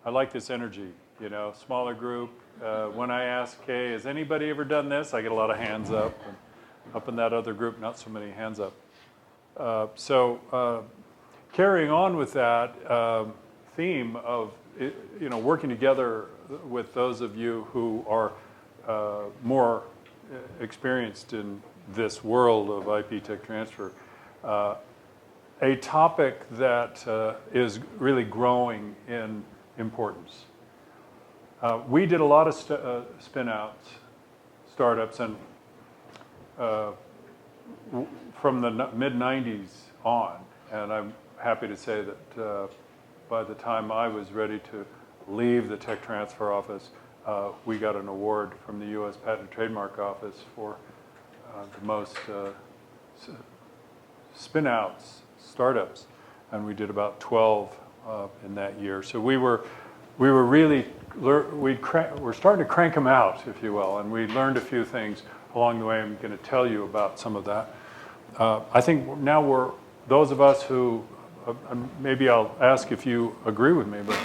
I like this energy, smaller group. When I ask, hey, has anybody ever done this? I get a lot of hands up. And up in that other group, not so many hands up. Carrying on with that theme of, working together with those of you who are more experienced in this world of IP tech transfer, a topic that is really growing in importance. We did a lot of spin-outs, startups, and from the mid-90s on, and I'm happy to say that by the time I was ready to leave the tech transfer office, we got an award from the U.S. Patent and Trademark Office for the most spin-outs, startups, and we did about 12 in that year. So we were really, we're starting to crank them out, if you will, and we learned a few things along the way. I'm going to tell you about some of that. I think now those of us who, maybe I'll ask if you agree with me, but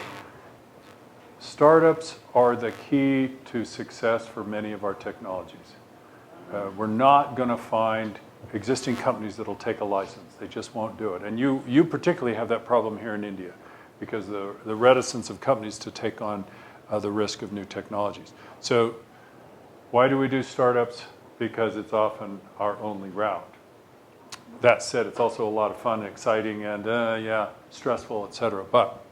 startups are the key to success for many of our technologies. We're not going to find existing companies that'll take a license. They just won't do it. And you particularly have that problem here in India because the reticence of companies to take on the risk of new technologies. So why do we do startups? Because it's often our only route. That said, it's also a lot of fun and exciting and, stressful, et cetera. But,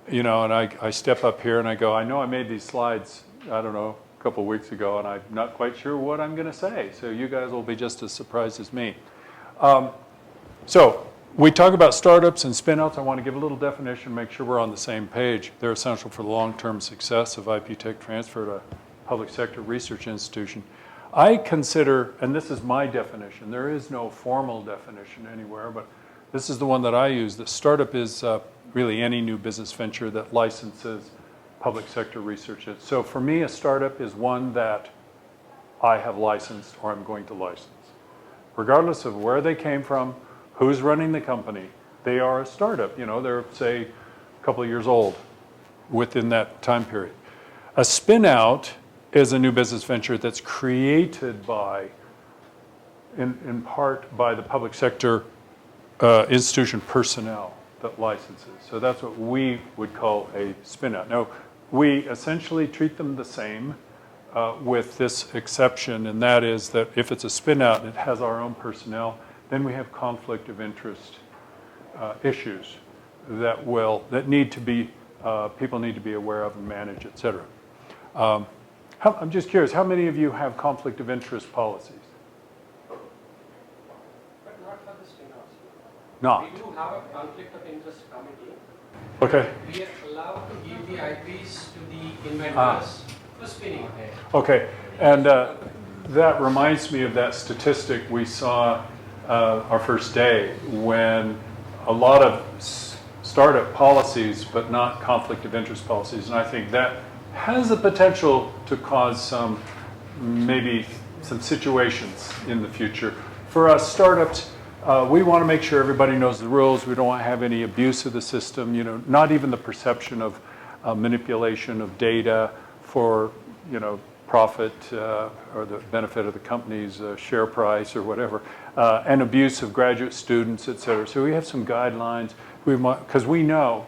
and I step up here and I go, I know I made these slides, I don't know, a couple of weeks ago, and I'm not quite sure what I'm going to say. So you guys will be just as surprised as me. So we talk about startups and spin-outs. I want to give a little definition, make sure we're on the same page. They're essential for the long-term success of IP tech transfer to a public sector research institution. I consider, and this is my definition, there is no formal definition anywhere, but this is the one that I use, that startup is really any new business venture that licenses public sector research. So for me, a startup is one that I have licensed or I'm going to license. Regardless of where they came from, who's running the company, they are a startup. They're, say, a couple of years old within that time period. A spin-out is a new business venture that's created by, in part, by the public sector institution personnel that licenses. So that's what we would call a spin-out. Now, we essentially treat them the same with this exception, and that is that if it's a spin-out and it has our own personnel, then we have conflict of interest issues that need to be, people need to be aware of and manage, et cetera. I'm just curious, how many of you have conflict of interest policies? But not for the spin-offs. Not. We do have a conflict of interest committee. Okay. We are allowed to give the IPs to the inventors for spinning. Okay, and that reminds me of that statistic we saw our first day when a lot of startup policies, but not conflict of interest policies, and I think that has the potential to cause maybe some situations in the future. For us startups, we want to make sure everybody knows the rules. We don't want to have any abuse of the system, not even the perception of manipulation of data for, profit or the benefit of the company's share price or whatever, and abuse of graduate students, et cetera. So we have some guidelines, because we know,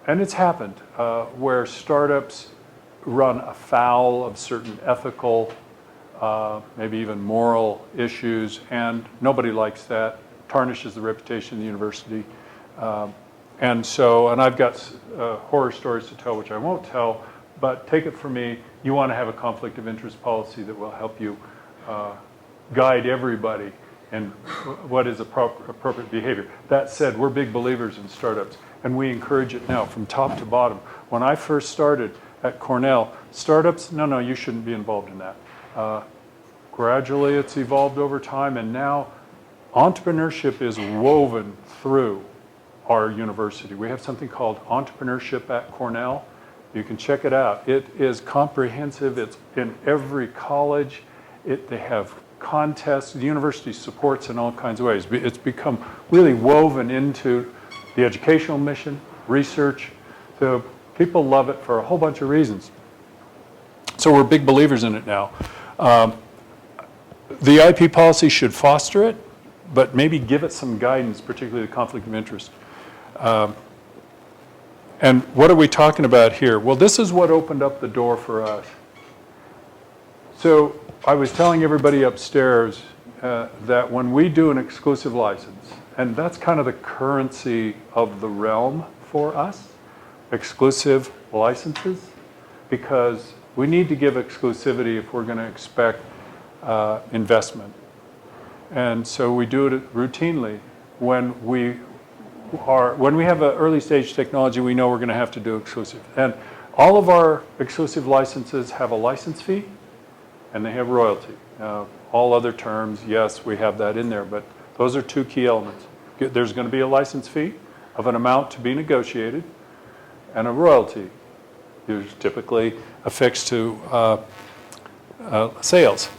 and it's happened, where startups run afoul of certain ethical, maybe even moral issues, and nobody likes that. Tarnishes the reputation of the university. And I've got horror stories to tell, which I won't tell, but take it from me, you want to have a conflict of interest policy that will help you guide everybody in what is appropriate behavior. That said, we're big believers in startups, and we encourage it now from top to bottom. When I first started at Cornell, startups, no, you shouldn't be involved in that. Gradually, it's evolved over time, and now entrepreneurship is woven through our university. We have something called Entrepreneurship at Cornell. You can check it out. It is comprehensive. It's in every college. They have contests. The university supports in all kinds of ways. It's become really woven into the educational mission, research. So people love it for a whole bunch of reasons. So we're big believers in it now. The IP policy should foster it, but maybe give it some guidance, particularly the conflict of interest. And what are we talking about here? Well, this is what opened up the door for us. So I was telling everybody upstairs that when we do an exclusive license, and that's kind of the currency of the realm for us, exclusive licenses, because we need to give exclusivity if we're going to expect investment. And so we do it routinely. When we have an early stage technology, we know we're going to have to do exclusive. And all of our exclusive licenses have a license fee and they have royalty. All other terms, yes, we have that in there, but those are two key elements. There's going to be a license fee of an amount to be negotiated and a royalty, is typically affixed to sales.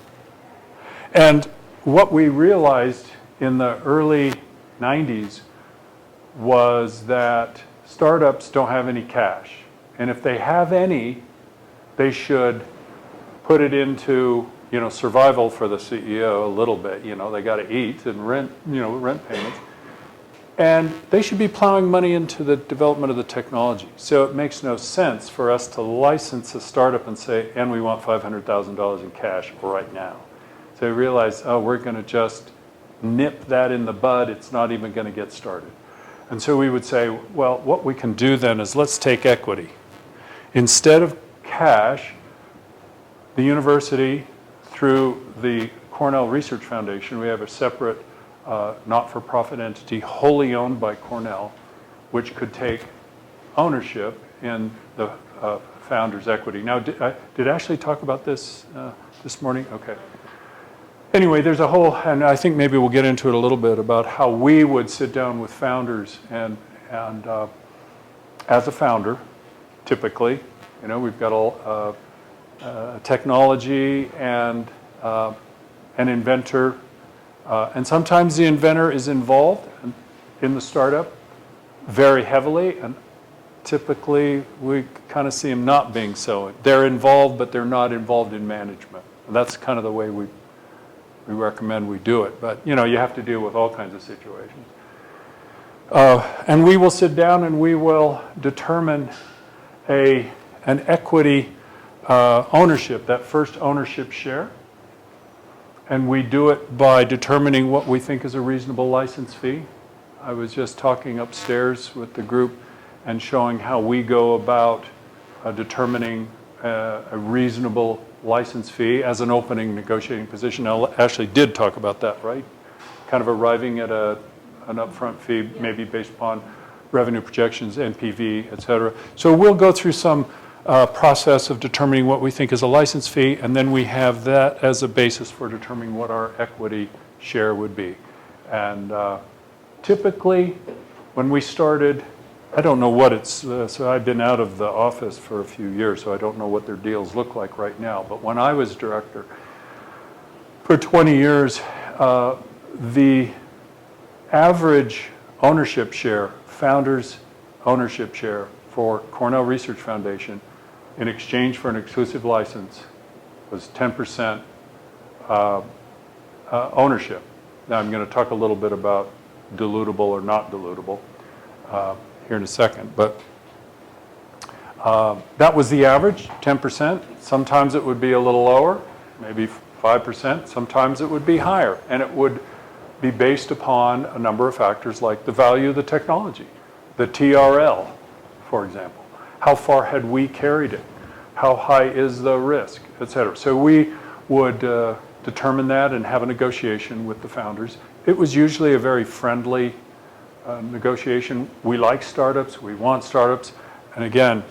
And what we realized in the early 90s was that startups don't have any cash. And if they have any, they should put it into, survival for the CEO a little bit. They got to eat and rent, rent payments. And they should be plowing money into the development of the technology. So it makes no sense for us to license a startup and say, and we want $500,000 in cash right now. So we realize, we're going to just nip that in the bud. It's not even going to get started. And so we would say, well, what we can do then is let's take equity. Instead of cash, the university, through the Cornell Research Foundation, we have a separate not-for-profit entity wholly owned by Cornell, which could take ownership in the founder's equity. Now, did Ashley talk about this this morning? Okay. Anyway, there's a whole, and I think maybe we'll get into it a little bit about how we would sit down with founders and as a founder, typically, we've got a technology and an inventor, and sometimes the inventor is involved in the startup very heavily, and typically we kind of see them not being so. They're involved, but they're not involved in management. And that's kind of the way we recommend we do it. But, you have to deal with all kinds of situations. And we will sit down and we will determine an equity ownership, that first ownership share. And we do it by determining what we think is a reasonable license fee. I was just talking upstairs with the group and showing how we go about determining a reasonable license fee as an opening negotiating position. Now, Ashley did talk about that, right? Kind of arriving at an upfront fee, maybe based upon revenue projections, NPV, et cetera. So we'll go through some process of determining what we think is a license fee, and then we have that as a basis for determining what our equity share would be. And typically, when we started, I don't know what it's, so I've been out of the office for a few years, so I don't know what their deals look like right now. But when I was director for 20 years, the average ownership share, founders' ownership share for Cornell Research Foundation in exchange for an exclusive license was 10% ownership. Now I'm going to talk a little bit about dilutable or not dilutable here in a second, but that was the average, 10%. Sometimes it would be a little lower, maybe 5%. Sometimes it would be higher, and it would be based upon a number of factors like the value of the technology, the TRL, for example. How far had we carried it? How high is the risk, et cetera. So we would determine that and have a negotiation with the founders. It was usually a very friendly negotiation. We like startups, we want startups. And again,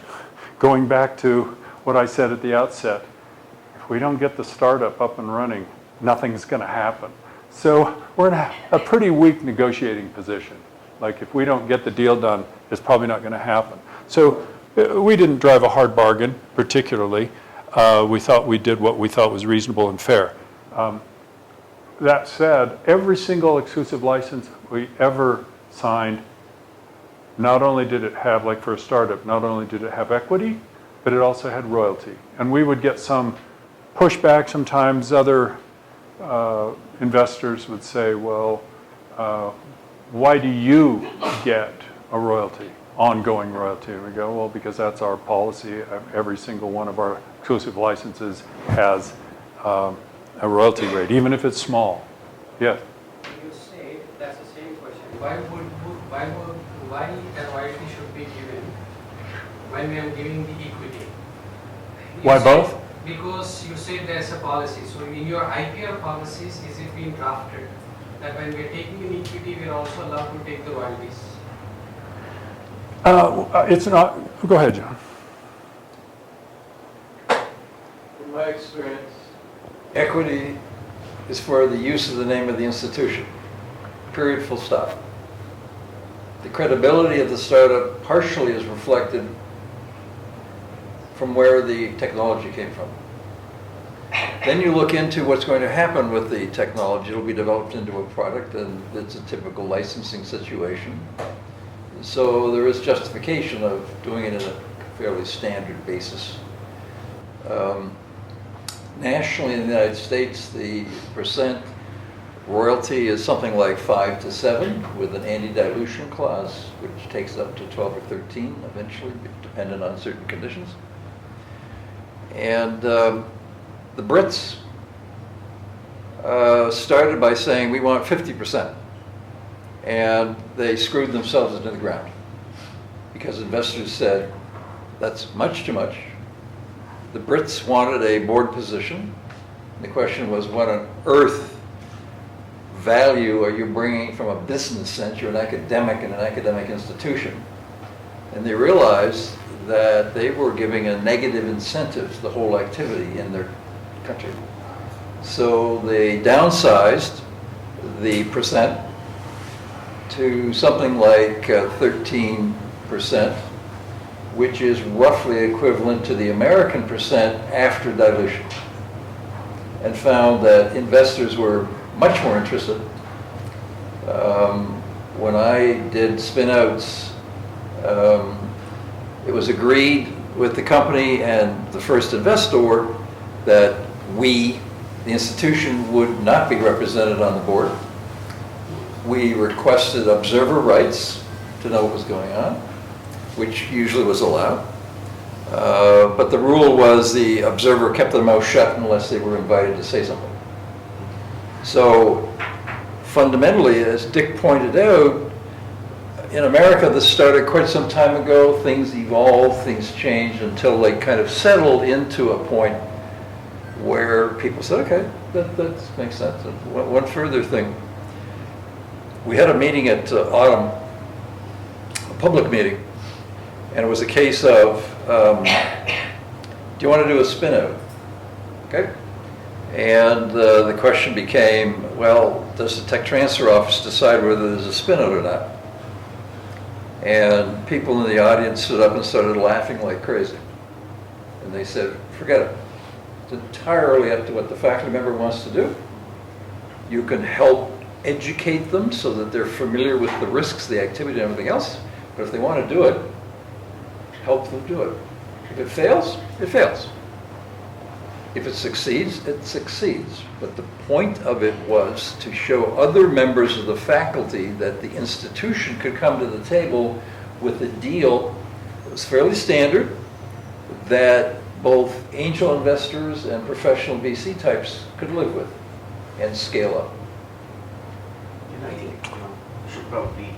going back to what I said at the outset, if we don't get the startup up and running, nothing's going to happen. So we're in a pretty weak negotiating position. Like if we don't get the deal done, it's probably not going to happen. So we didn't drive a hard bargain, particularly. We thought we did what we thought was reasonable and fair. That said, every single exclusive license we ever signed not only did it have, like for a startup, not only did it have equity, but it also had royalty. And we would get some pushback sometimes. Other investors would say, well, why do you get a royalty, ongoing royalty? And we go, well, because that's our policy. Every single one of our exclusive licenses has a royalty rate, even if it's small. Yes? You say that's the same question. Why a royalty should be given when we are giving the equity? Why both? Because you say there's a policy. So in your IPR policies, is it being drafted that when we're taking an equity, we're also allowed to take the royalties? It's not. Go ahead, John. In my experience, equity is for the use of the name of the institution. Period, full stop. The credibility of the startup partially is reflected from where the technology came from. Then you look into what's going to happen with the technology. It'll be developed into a product, and it's a typical licensing situation. So there is justification of doing it in a fairly standard basis. Nationally in the United States, the percent royalty is something like 5 to 7 with an anti-dilution clause, which takes up to 12 or 13 eventually, dependent on certain conditions. And the Brits started by saying we want 50%. And they screwed themselves into the ground because investors said that's much too much. The Brits wanted a board position. The question was, what on earth value are you bringing from a business sense? You're an academic in an academic institution. And they realized that they were giving a negative incentive to the whole activity in their country. So they downsized the percent to something like 13%, which is roughly equivalent to the American percent after dilution, and found that investors were much more interested. When I did Spinouts, it was agreed with the company and the first investor that we, the institution, would not be represented on the board. We requested observer rights to know what was going on, which usually was allowed. But the rule was the observer kept their mouth shut unless they were invited to say something. So fundamentally, as Dick pointed out, in America, this started quite some time ago. Things evolved, things changed until they kind of settled into a point where people said, okay, that makes sense. And one further thing. We had a meeting at Autumn, a public meeting, and it was a case of, do you want to do a spin-out? Okay. And the question became, well, does the tech transfer office decide whether there's a spin-out or not? And people in the audience stood up and started laughing like crazy. And they said, forget it. It's entirely up to what the faculty member wants to do. You can help educate them so that they're familiar with the risks, the activity, and everything else. But if they want to do it, help them do it. If it fails, it fails. If it succeeds, it succeeds. But the point of it was to show other members of the faculty that the institution could come to the table with a deal that was fairly standard, that both angel investors and professional VC types could live with and scale up. And I think should probably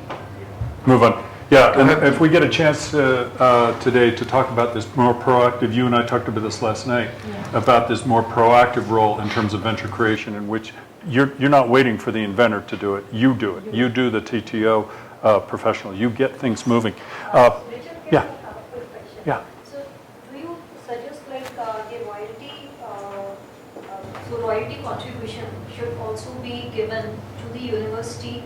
Move on. Yeah, and if we get a chance today to talk about this more proactive, you and I talked about this last night, about this more proactive role in terms of venture creation, in which you're not waiting for the inventor to do it. You do it. You do the TTO professional. You get things moving. Richard, Yeah. I have a quick question? Yeah. So do you suggest like the royalty, so royalty contribution should also be given to the university,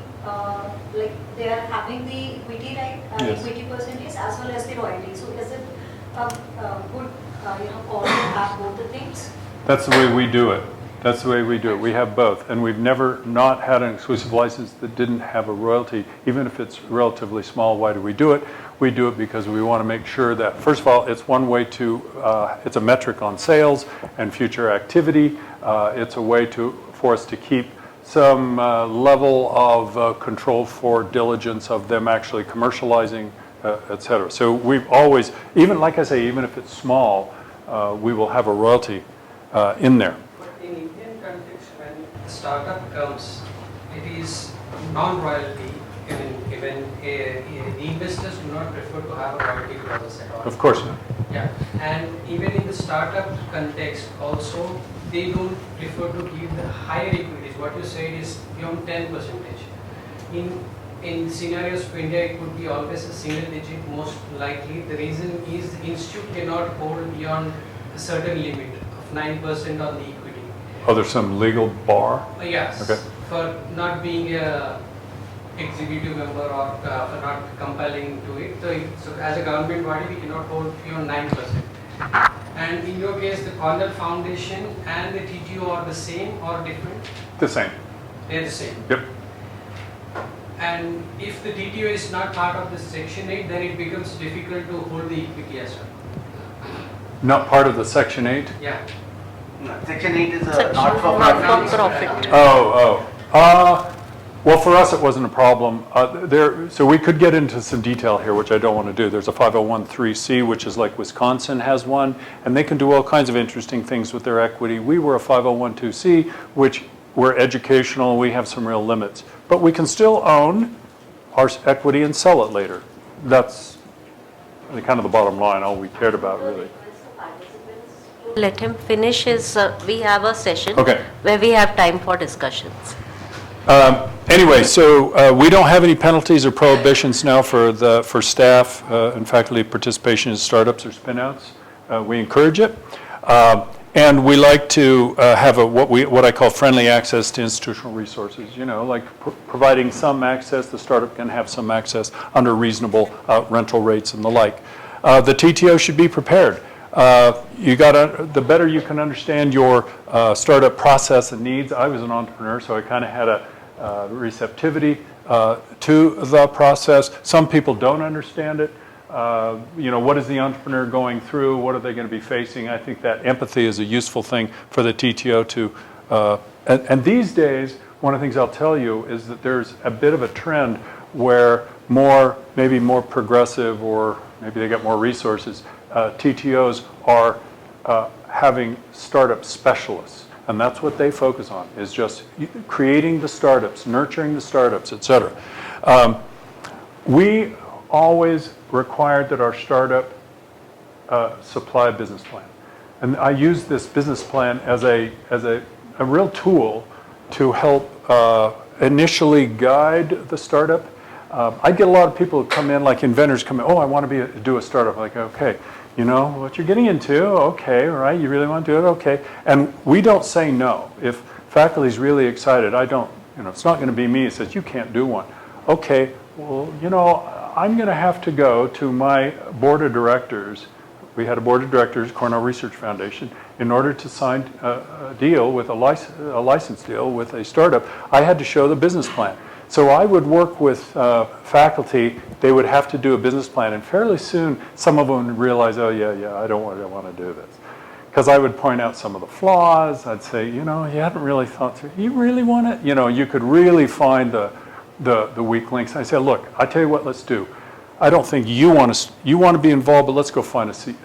like they are having the equity right, Yes. equity percentage as well as the royalty. So is it a good, call to have both the things? That's the way we do it. That's the way we do it. We have both. And we've never not had an exclusive license that didn't have a royalty, even if it's relatively small. Why do we do it? We do it because we want to make sure that, first of all, it's one way to, it's a metric on sales and future activity. It's a way for us to keep some level of control for diligence of them actually commercializing, et cetera. So we've always, even like I say, even if it's small, we will have a royalty in there. But in Indian context, when a startup comes, it is non-royalty. Even the investors do not prefer to have a royalty clause at all. Of course not. Yeah, and even in the startup context also, they don't prefer to give the higher equities. What you said is beyond 10%. In scenarios for India, it would be always a single digit most likely. The reason is the institute cannot hold beyond a certain limit of 9% on the equity. Oh, there's some legal bar? Yes, Okay. for not being a executive member or for not compelling to it. So as a government body, we cannot hold beyond 9%. And in your case, the Cornell Foundation and the TTO are the same or different? The same. They're the same. Yep. And if the TTO is not part of the Section 8, then it becomes difficult to hold the equity as well. Not part of the Section 8? Yeah. No, Section 8 is a Section not-for-profit. not-for-profit. Well, for us, it wasn't a problem. So we could get into some detail here, which I don't want to do. There's a 501(c), which is like Wisconsin has one, and they can do all kinds of interesting things with their equity. We were a 501(c), which we're educational. We have some real limits. But we can still own our equity and sell it later. That's kind of the bottom line, all we cared about, really. Let him finish his, we have a session Okay. where we have time for discussions. Anyway, so we don't have any penalties or prohibitions now for staff and faculty participation in startups or spinouts. We encourage it, and we like to have what I call friendly access to institutional resources. You know, like providing some access. The startup can have some access under reasonable rental rates and the like. The TTO should be prepared. The better you can understand your startup process and needs. I was an entrepreneur, so I kind of had a receptivity to the process. Some people don't understand it. You know, what is the entrepreneur going through? What are they going to be facing? I think that empathy is a useful thing for the TTO to, and these days, one of the things I'll tell you is that there's a bit of a trend where maybe more progressive, or maybe they get more resources, TTOs are having startup specialists. And that's what they focus on, is just creating the startups, nurturing the startups, et cetera. We always required that our startup supply a business plan. And I use this business plan as a real tool to help initially guide the startup. I get a lot of people who come in, like inventors come in, oh, I want to do a startup. Like, okay, you know what you're getting into, okay, all right, you really want to do it, okay. And we don't say no. If faculty's really excited, it's not going to be me who says, you can't do one. Okay, well, I'm going to have to go to my board of directors. We had a board of directors, Cornell Research Foundation, in order to sign a deal with a license deal with a startup. I had to show the business plan. So I would work with faculty. They would have to do a business plan, and fairly soon some of them would realize, oh yeah, I don't want to do this. Because I would point out some of the flaws. I'd say, you hadn't really thought through, you really want it? You could really find the weak links. I said, look, I tell you what, let's do. I don't think you want to be involved, but let's go find an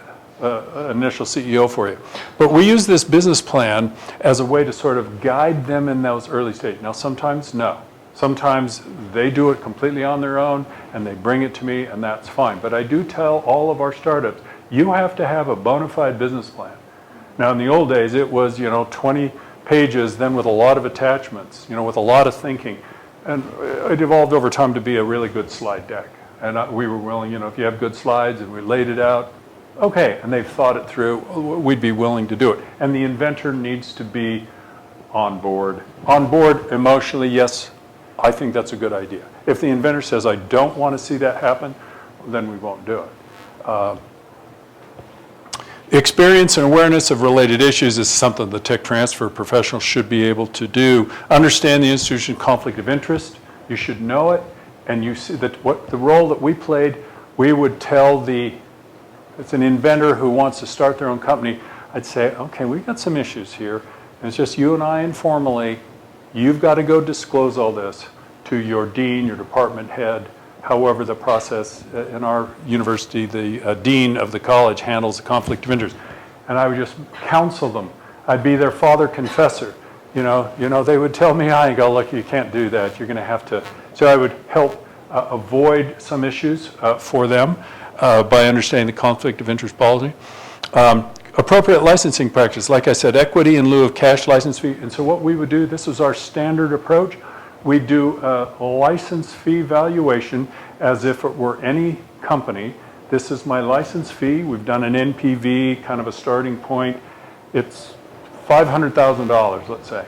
initial CEO for you. But we use this business plan as a way to sort of guide them in those early stages. Now, sometimes no. Sometimes they do it completely on their own and they bring it to me, and that's fine. But I do tell all of our startups, you have to have a bona fide business plan. Now, in the old days, it was, 20 pages, then with a lot of attachments, with a lot of thinking. And it evolved over time to be a really good slide deck. And we were willing, if you have good slides and we laid it out, okay, and they've thought it through, we'd be willing to do it. And the inventor needs to be on board. On board emotionally, yes, I think that's a good idea. If the inventor says, I don't want to see that happen, then we won't do it. Experience and awareness of related issues is something the tech transfer professional should be able to do. Understand the institution's conflict of interest. You should know it. And you see that what the role that we played, we would tell it's an inventor who wants to start their own company. I'd say, okay, we've got some issues here. And it's just you and I informally. You've got to go disclose all this to your dean, your department head, however the process in our university, the dean of the college handles the conflict of interest. And I would just counsel them. I'd be their father confessor. You know, they would tell me, I go, look, you can't do that. You're going to have to. So I would help avoid some issues for them by understanding the conflict of interest policy. Appropriate licensing practice, like I said, equity in lieu of cash license fee. And so what we would do, this was our standard approach. We do a license fee valuation as if it were any company. This is my license fee. We've done an NPV, kind of a starting point. It's $500,000, let's say.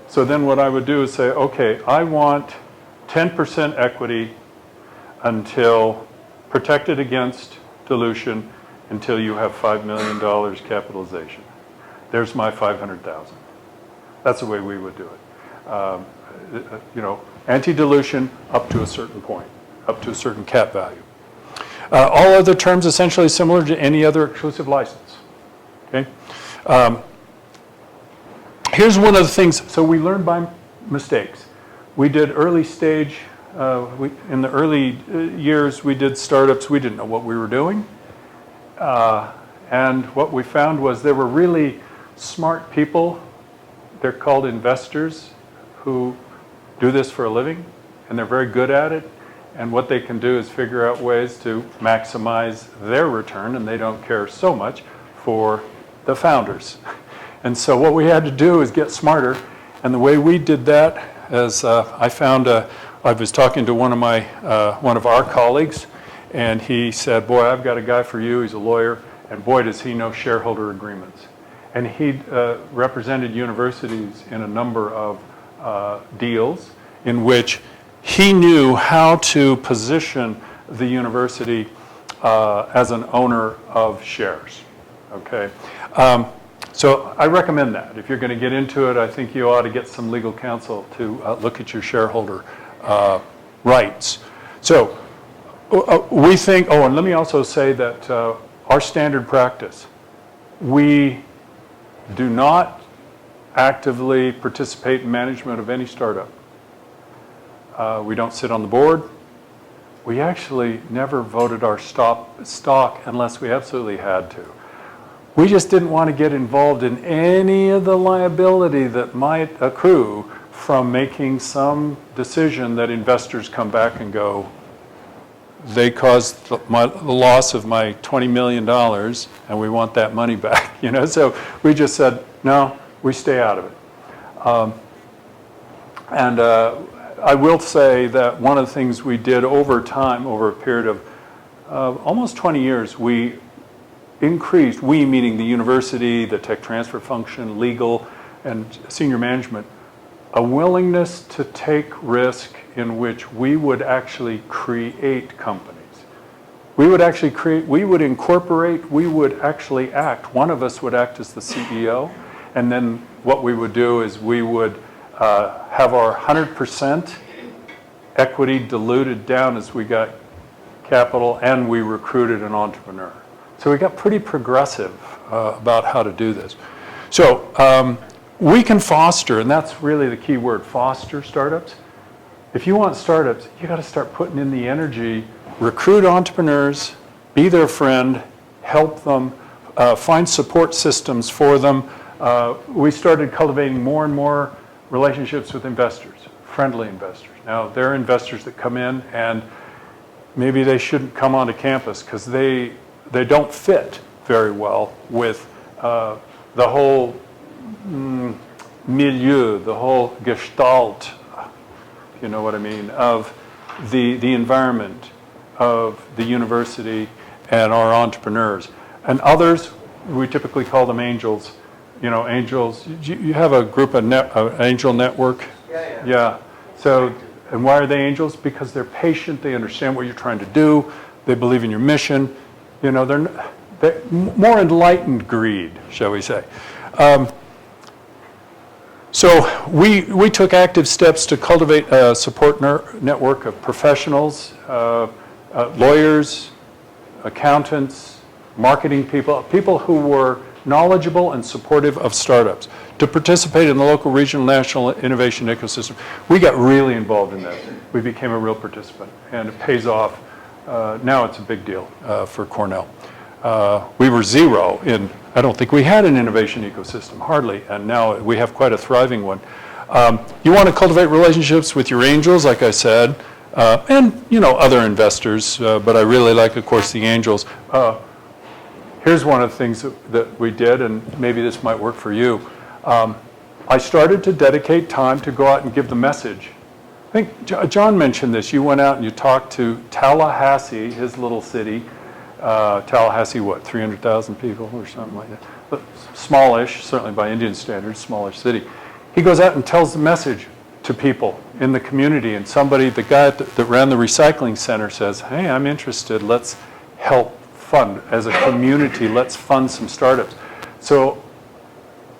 So then what I would do is say, okay, I want 10% equity until protected against dilution until you have $5 million capitalization. There's my 500,000. That's the way we would do it. Anti-dilution up to a certain point, up to a certain cap value. All other terms essentially similar to any other exclusive license. Okay. Here's one of the things. So we learned by mistakes. We did early stage. In the early years, we did startups. We didn't know what we were doing. And what we found was there were really smart people. They're called investors who do this for a living, and they're very good at it. And what they can do is figure out ways to maximize their return, and they don't care so much for the founders. And so what we had to do is get smarter. And the way we did that is I was talking to one of our colleagues, and he said, boy, I've got a guy for you. He's a lawyer, and boy, does he know shareholder agreements. And he represented universities in a number of deals in which he knew how to position the university as an owner of shares. Okay, so I recommend that. If you're going to get into it, I think you ought to get some legal counsel to look at your shareholder rights. So we think, and let me also say that our standard practice, we do not actively participate in management of any startup. We don't sit on the board. We actually never voted our stock unless we absolutely had to. We just didn't want to get involved in any of the liability that might accrue from making some decision that investors come back and go, they caused the loss of my $20 million and we want that money back. So we just said, no, we stay out of it. I will say that one of the things we did over time, over a period of almost 20 years, we increased, we meaning the university, the tech transfer function, legal, and senior management, a willingness to take risk in which we would actually create companies. We would actually create, we would incorporate, we would actually act. One of us would act as the CEO, and then what we would do is we would have our 100% equity diluted down as we got capital, and we recruited an entrepreneur. So we got pretty progressive about how to do this. So we can foster, and that's really the key word, foster startups. If you want startups, you got to start putting in the energy, recruit entrepreneurs, be their friend, help them, find support systems for them. We started cultivating more and more relationships with investors, friendly investors. Now, there are investors that come in and maybe they shouldn't come onto campus because they don't fit very well with the whole milieu, the whole gestalt, if you know what I mean, of the environment of the university and our entrepreneurs. And others, we typically call them angels. Angels, you have a group of angel network? Yeah. So, and why are they angels? Because they're patient, they understand what you're trying to do, they believe in your mission. They're more enlightened greed, shall we say. So we took active steps to cultivate a support network of professionals, lawyers, accountants, marketing people, people who were knowledgeable and supportive of startups, to participate in the local, regional, national innovation ecosystem. We got really involved in that. We became a real participant, and it pays off. Now it's a big deal for Cornell. We were zero in, I don't think we had an innovation ecosystem, hardly, and now we have quite a thriving one. You want to cultivate relationships with your angels, like I said, and other investors, but I really like, of course, the angels. Here's one of the things that we did, and maybe this might work for you. I started to dedicate time to go out and give the message. I think John mentioned this. You went out and you talked to Tallahassee, his little city. Tallahassee, what, 300,000 people or something like that? But smallish, certainly by Indian standards, smallish city. He goes out and tells the message to people in the community, and the guy that ran the recycling center says, hey, I'm interested, let's help fund. As a community, let's fund some startups. So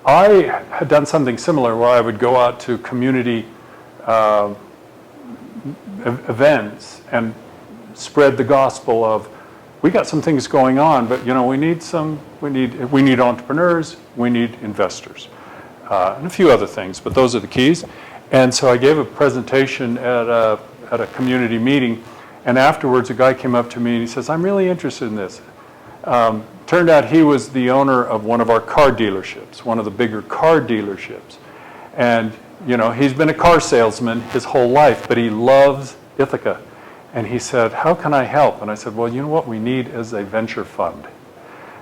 I had done something similar where I would go out to community events and spread the gospel of, we got some things going on, but we need entrepreneurs, we need investors, and a few other things, but those are the keys. And so I gave a presentation at a community meeting, and afterwards a guy came up to me and he says, I'm really interested in this. Turned out he was the owner of one of our car dealerships, one of the bigger car dealerships. And he's been a car salesman his whole life, but he loves Ithaca. And he said, how can I help? And I said, well, you know what we need is a venture fund.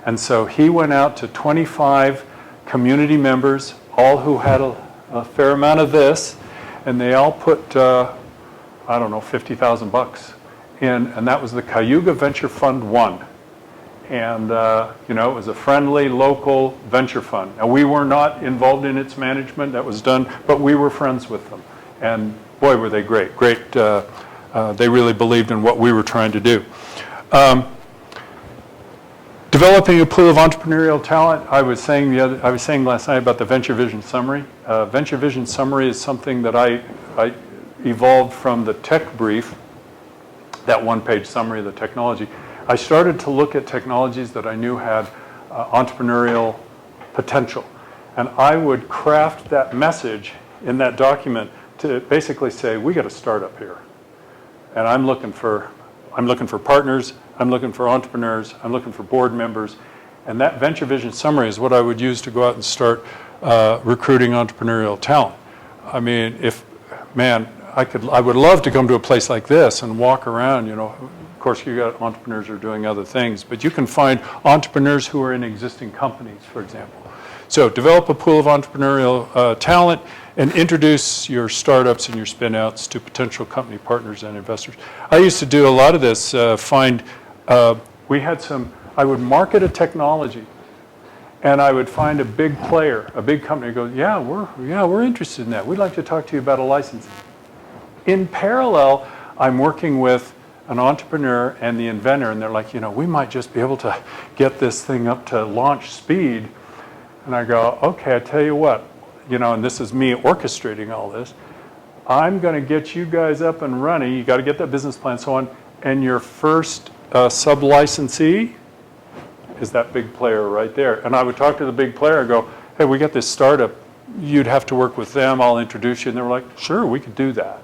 And so he went out to 25 community members, all who had a fair amount of this, and they all put, I don't know, $50,000 in, and that was the Cayuga Venture Fund 1. And, it was a friendly, local venture fund. Now, we were not involved in its management. That was done, but we were friends with them. And, boy, were they great. They really believed in what we were trying to do. Developing a pool of entrepreneurial talent. I was saying last night about the Venture Vision Summary. Venture Vision Summary is something that I evolved from the tech brief, that one-page summary of the technology. I started to look at technologies that I knew had entrepreneurial potential. And I would craft that message in that document to basically say, we got a startup here. And I'm looking for partners, I'm looking for entrepreneurs, I'm looking for board members. And that Venture Vision Summary is what I would use to go out and start recruiting entrepreneurial talent. I mean, I would love to come to a place like this and walk around, Of course, you got entrepreneurs who are doing other things, but you can find entrepreneurs who are in existing companies, for example. So develop a pool of entrepreneurial talent and introduce your startups and your spinouts to potential company partners and investors. I used to do a lot of this, I would market a technology, and I would find a big player, a big company, goes, we're interested in that. We'd like to talk to you about a license. In parallel, I'm working with an entrepreneur and the inventor, and they're like, we might just be able to get this thing up to launch speed. And I go, okay, I tell you what, and this is me orchestrating all this. I'm going to get you guys up and running. You got to get that business plan, so on. And your first sub-licensee is that big player right there. And I would talk to the big player and go, hey, we got this startup. You'd have to work with them. I'll introduce you. And they were like, sure, we could do that.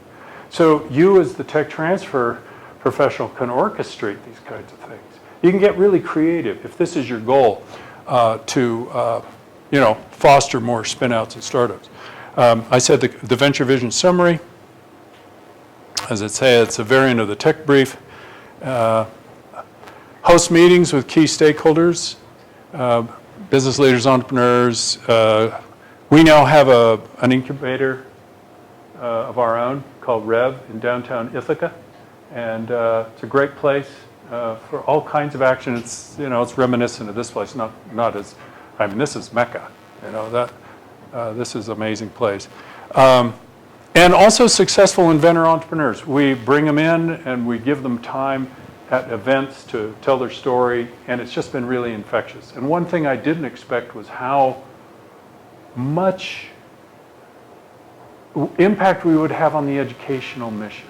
So you as the tech transfer professional can orchestrate these kinds of things. You can get really creative if this is your goal to foster more spinouts and startups. I said the Venture Vision Summary, as I say, it's a variant of the tech brief. Host meetings with key stakeholders, business leaders, entrepreneurs. We now have an incubator of our own called Rev in downtown Ithaca. And it's a great place for all kinds of action. It's it's reminiscent of this place, not as, this is Mecca. This is an amazing place. And also successful inventor entrepreneurs. We bring them in and we give them time at events to tell their story, and it's just been really infectious. And one thing I didn't expect was how much impact we would have on the educational mission.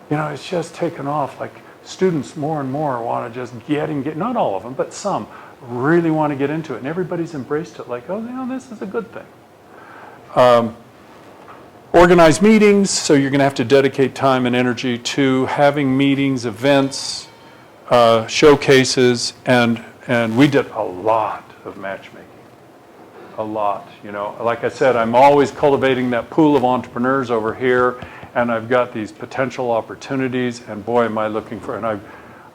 You know, it's just taken off. Like students more and more want to just get, not all of them, but some really want to get into it. And everybody's embraced it like, oh, you know, this is a good thing. Organize meetings, so you're going to have to dedicate time and energy to having meetings, events, showcases, and we did a lot of matchmaking. A lot, you know. Like I said, I'm always cultivating that pool of entrepreneurs over here, and I've got these potential opportunities, and boy, am I looking for, and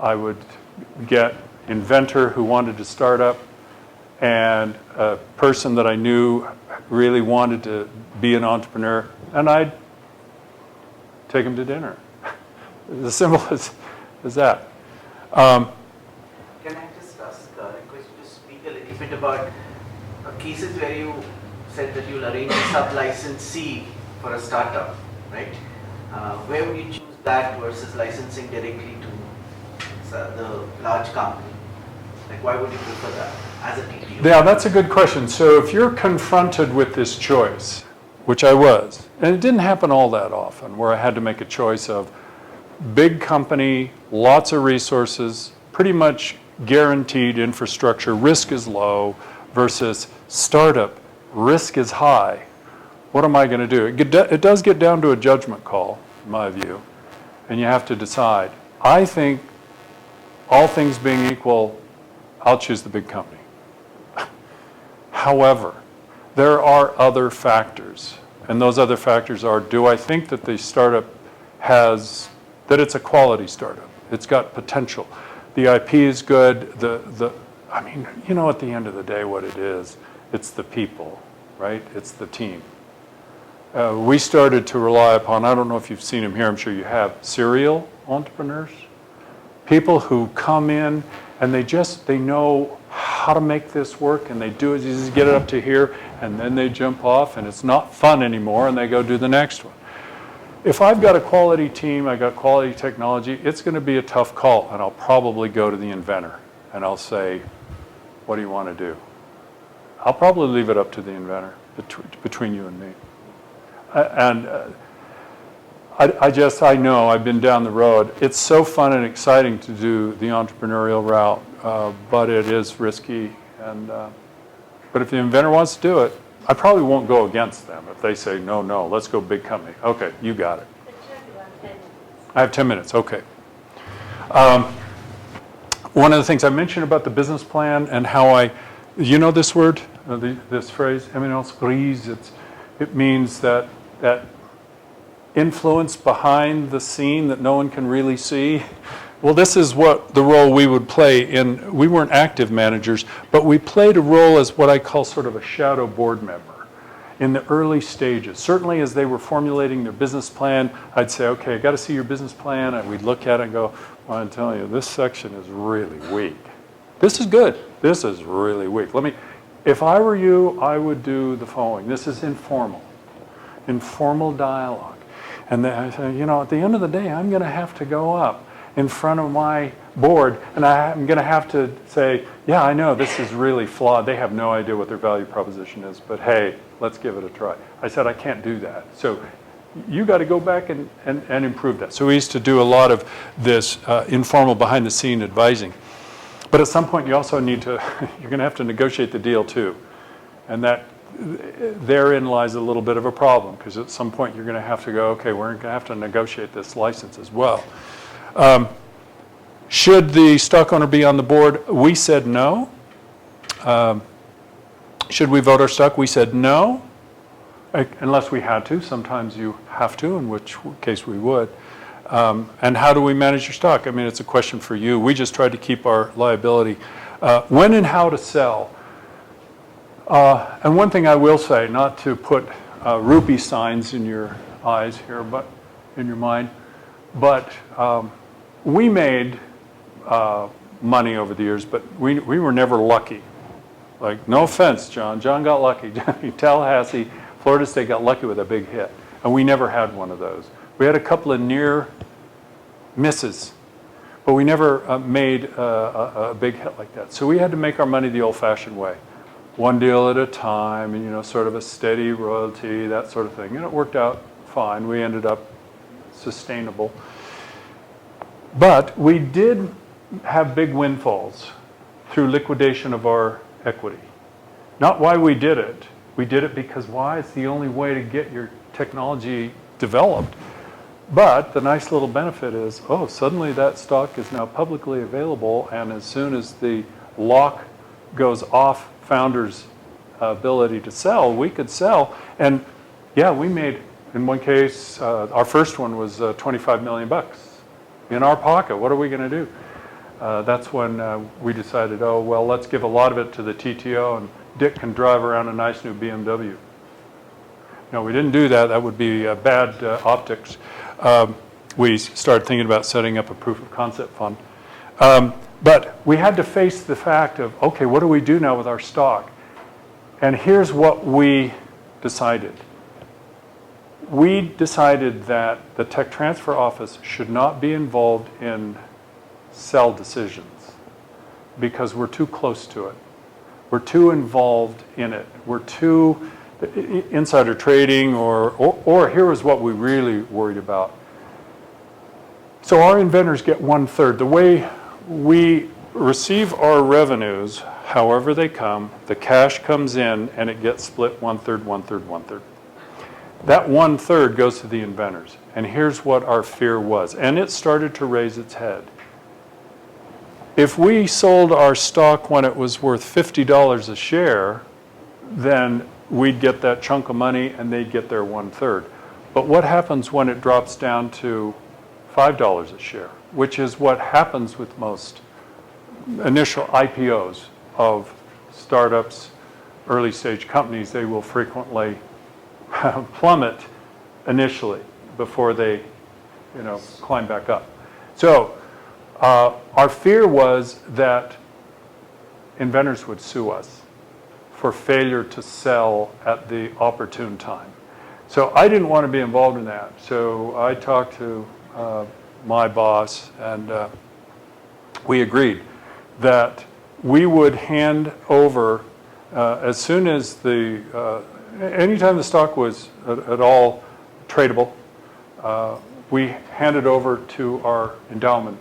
I would get inventor who wanted to start up, and a person that I knew really wanted to be an entrepreneur, and I'd take them to dinner. As simple as that. Can I just ask a question to speak a little bit about cases where you said that you'll arrange a sub-licensee for a startup, right? Where would you choose that versus licensing directly to the large company? Like, why would you prefer that as a TTO? Yeah, that's a good question. So if you're confronted with this choice, which I was, and it didn't happen all that often, where I had to make a choice of big company, lots of resources, pretty much guaranteed infrastructure, risk is low, versus startup, risk is high. What am I going to do? It does get down to a judgment call, in my view, and you have to decide. I think, all things being equal, I'll choose the big company. However, there are other factors, and those other factors are, do I think that the startup that it's a quality startup? It's got potential. The IP is good. I mean, you know, at the end of the day, what it is, it's the people, right? It's the team. We started to rely upon, I don't know if you've seen them here, I'm sure you have, serial entrepreneurs. People who come in and they know how to make this work, and they do it, you just get it up to here, and then they jump off, and it's not fun anymore, and they go do the next one. If I've got a quality team, I've got quality technology, it's going to be a tough call, and I'll probably go to the inventor, and I'll say, what do you want to do? I'll probably leave it up to the inventor, between you and me. I know, I've been down the road. It's so fun and exciting to do the entrepreneurial route, but it is risky. But if the inventor wants to do it, I probably won't go against them. If they say, no, let's go big company. Okay, you got it. I have 10 minutes, okay. One of the things I mentioned about the business plan and how you know this word, this phrase, eminence grise, it means that influence behind the scene that no one can really see. Well, this is what the role we would play in. We weren't active managers, but we played a role as what I call sort of a shadow board member in the early stages. Certainly as they were formulating their business plan, I'd say, okay, I got to see your business plan, and we'd look at it and go, well, I'm telling you, this section is really weak. This is good. This is really weak. If I were you, I would do the following. This is informal dialogue. And then I say, you know, at the end of the day, I'm going to have to go up in front of my board, and I'm going to have to say, yeah, I know this is really flawed. They have no idea what their value proposition is, but hey, let's give it a try. I said, I can't do that. So you got to go back and improve that. So we used to do a lot of this informal behind-the-scene advising. But at some point, you also need to, you're going to have to negotiate the deal too. And therein lies a little bit of a problem, because at some point you're going to have to go, okay, we're going to have to negotiate this license as well. Should the stock owner be on the board? We said no. Should we vote our stock? We said no, unless we had to. Sometimes you have to, in which case we would. And how do we manage your stock? I mean, it's a question for you. We just tried to keep our liability. When and how to sell. And one thing I will say, not to put rupee signs in your eyes here, but in your mind, but we made money over the years, but we were never lucky. Like, no offense, John. John got lucky. Tallahassee, Florida State got lucky with a big hit, and we never had one of those. We had a couple of near misses, but we never made a big hit like that. So we had to make our money the old-fashioned way. One deal at a time, and, you know, sort of a steady royalty, that sort of thing. And it worked out fine. We ended up sustainable. But we did have big windfalls through liquidation of our equity. Not why we did it. We did it because why? It's the only way to get your technology developed. But the nice little benefit is, oh, suddenly that stock is now publicly available, and as soon as the lock goes off founders' ability to sell, we could sell. And yeah, we made, in one case, our first one was 25 million bucks in our pocket. What are we going to do? That's when we decided, oh, well, let's give a lot of it to the TTO, and Dick can drive around a nice new BMW. No, we didn't do that. That would be bad optics. We started thinking about setting up a proof of concept fund. But we had to face the fact of, okay, what do we do now with our stock? And here's what we decided. We decided that the tech transfer office should not be involved in sell decisions because we're too close to it. We're too involved in it. We're too insider trading, or here is what we really worried about. So our inventors get 1/3. The way we receive our revenues, however they come, the cash comes in and it gets split 1/3, 1/3, 1/3. That 1/3 goes to the inventors. And here's what our fear was. And it started to raise its head. If we sold our stock when it was worth $50 a share, then we'd get that chunk of money and they'd get their 1/3. But what happens when it drops down to $5 a share, which is what happens with most initial IPOs of startups, early stage companies? They will frequently plummet initially before they, you know, climb back up. So our fear was that inventors would sue us for failure to sell at the opportune time. So I didn't want to be involved in that. So I talked to my boss, and we agreed that we would hand over as soon as anytime the stock was at all tradable, we handed over to our endowment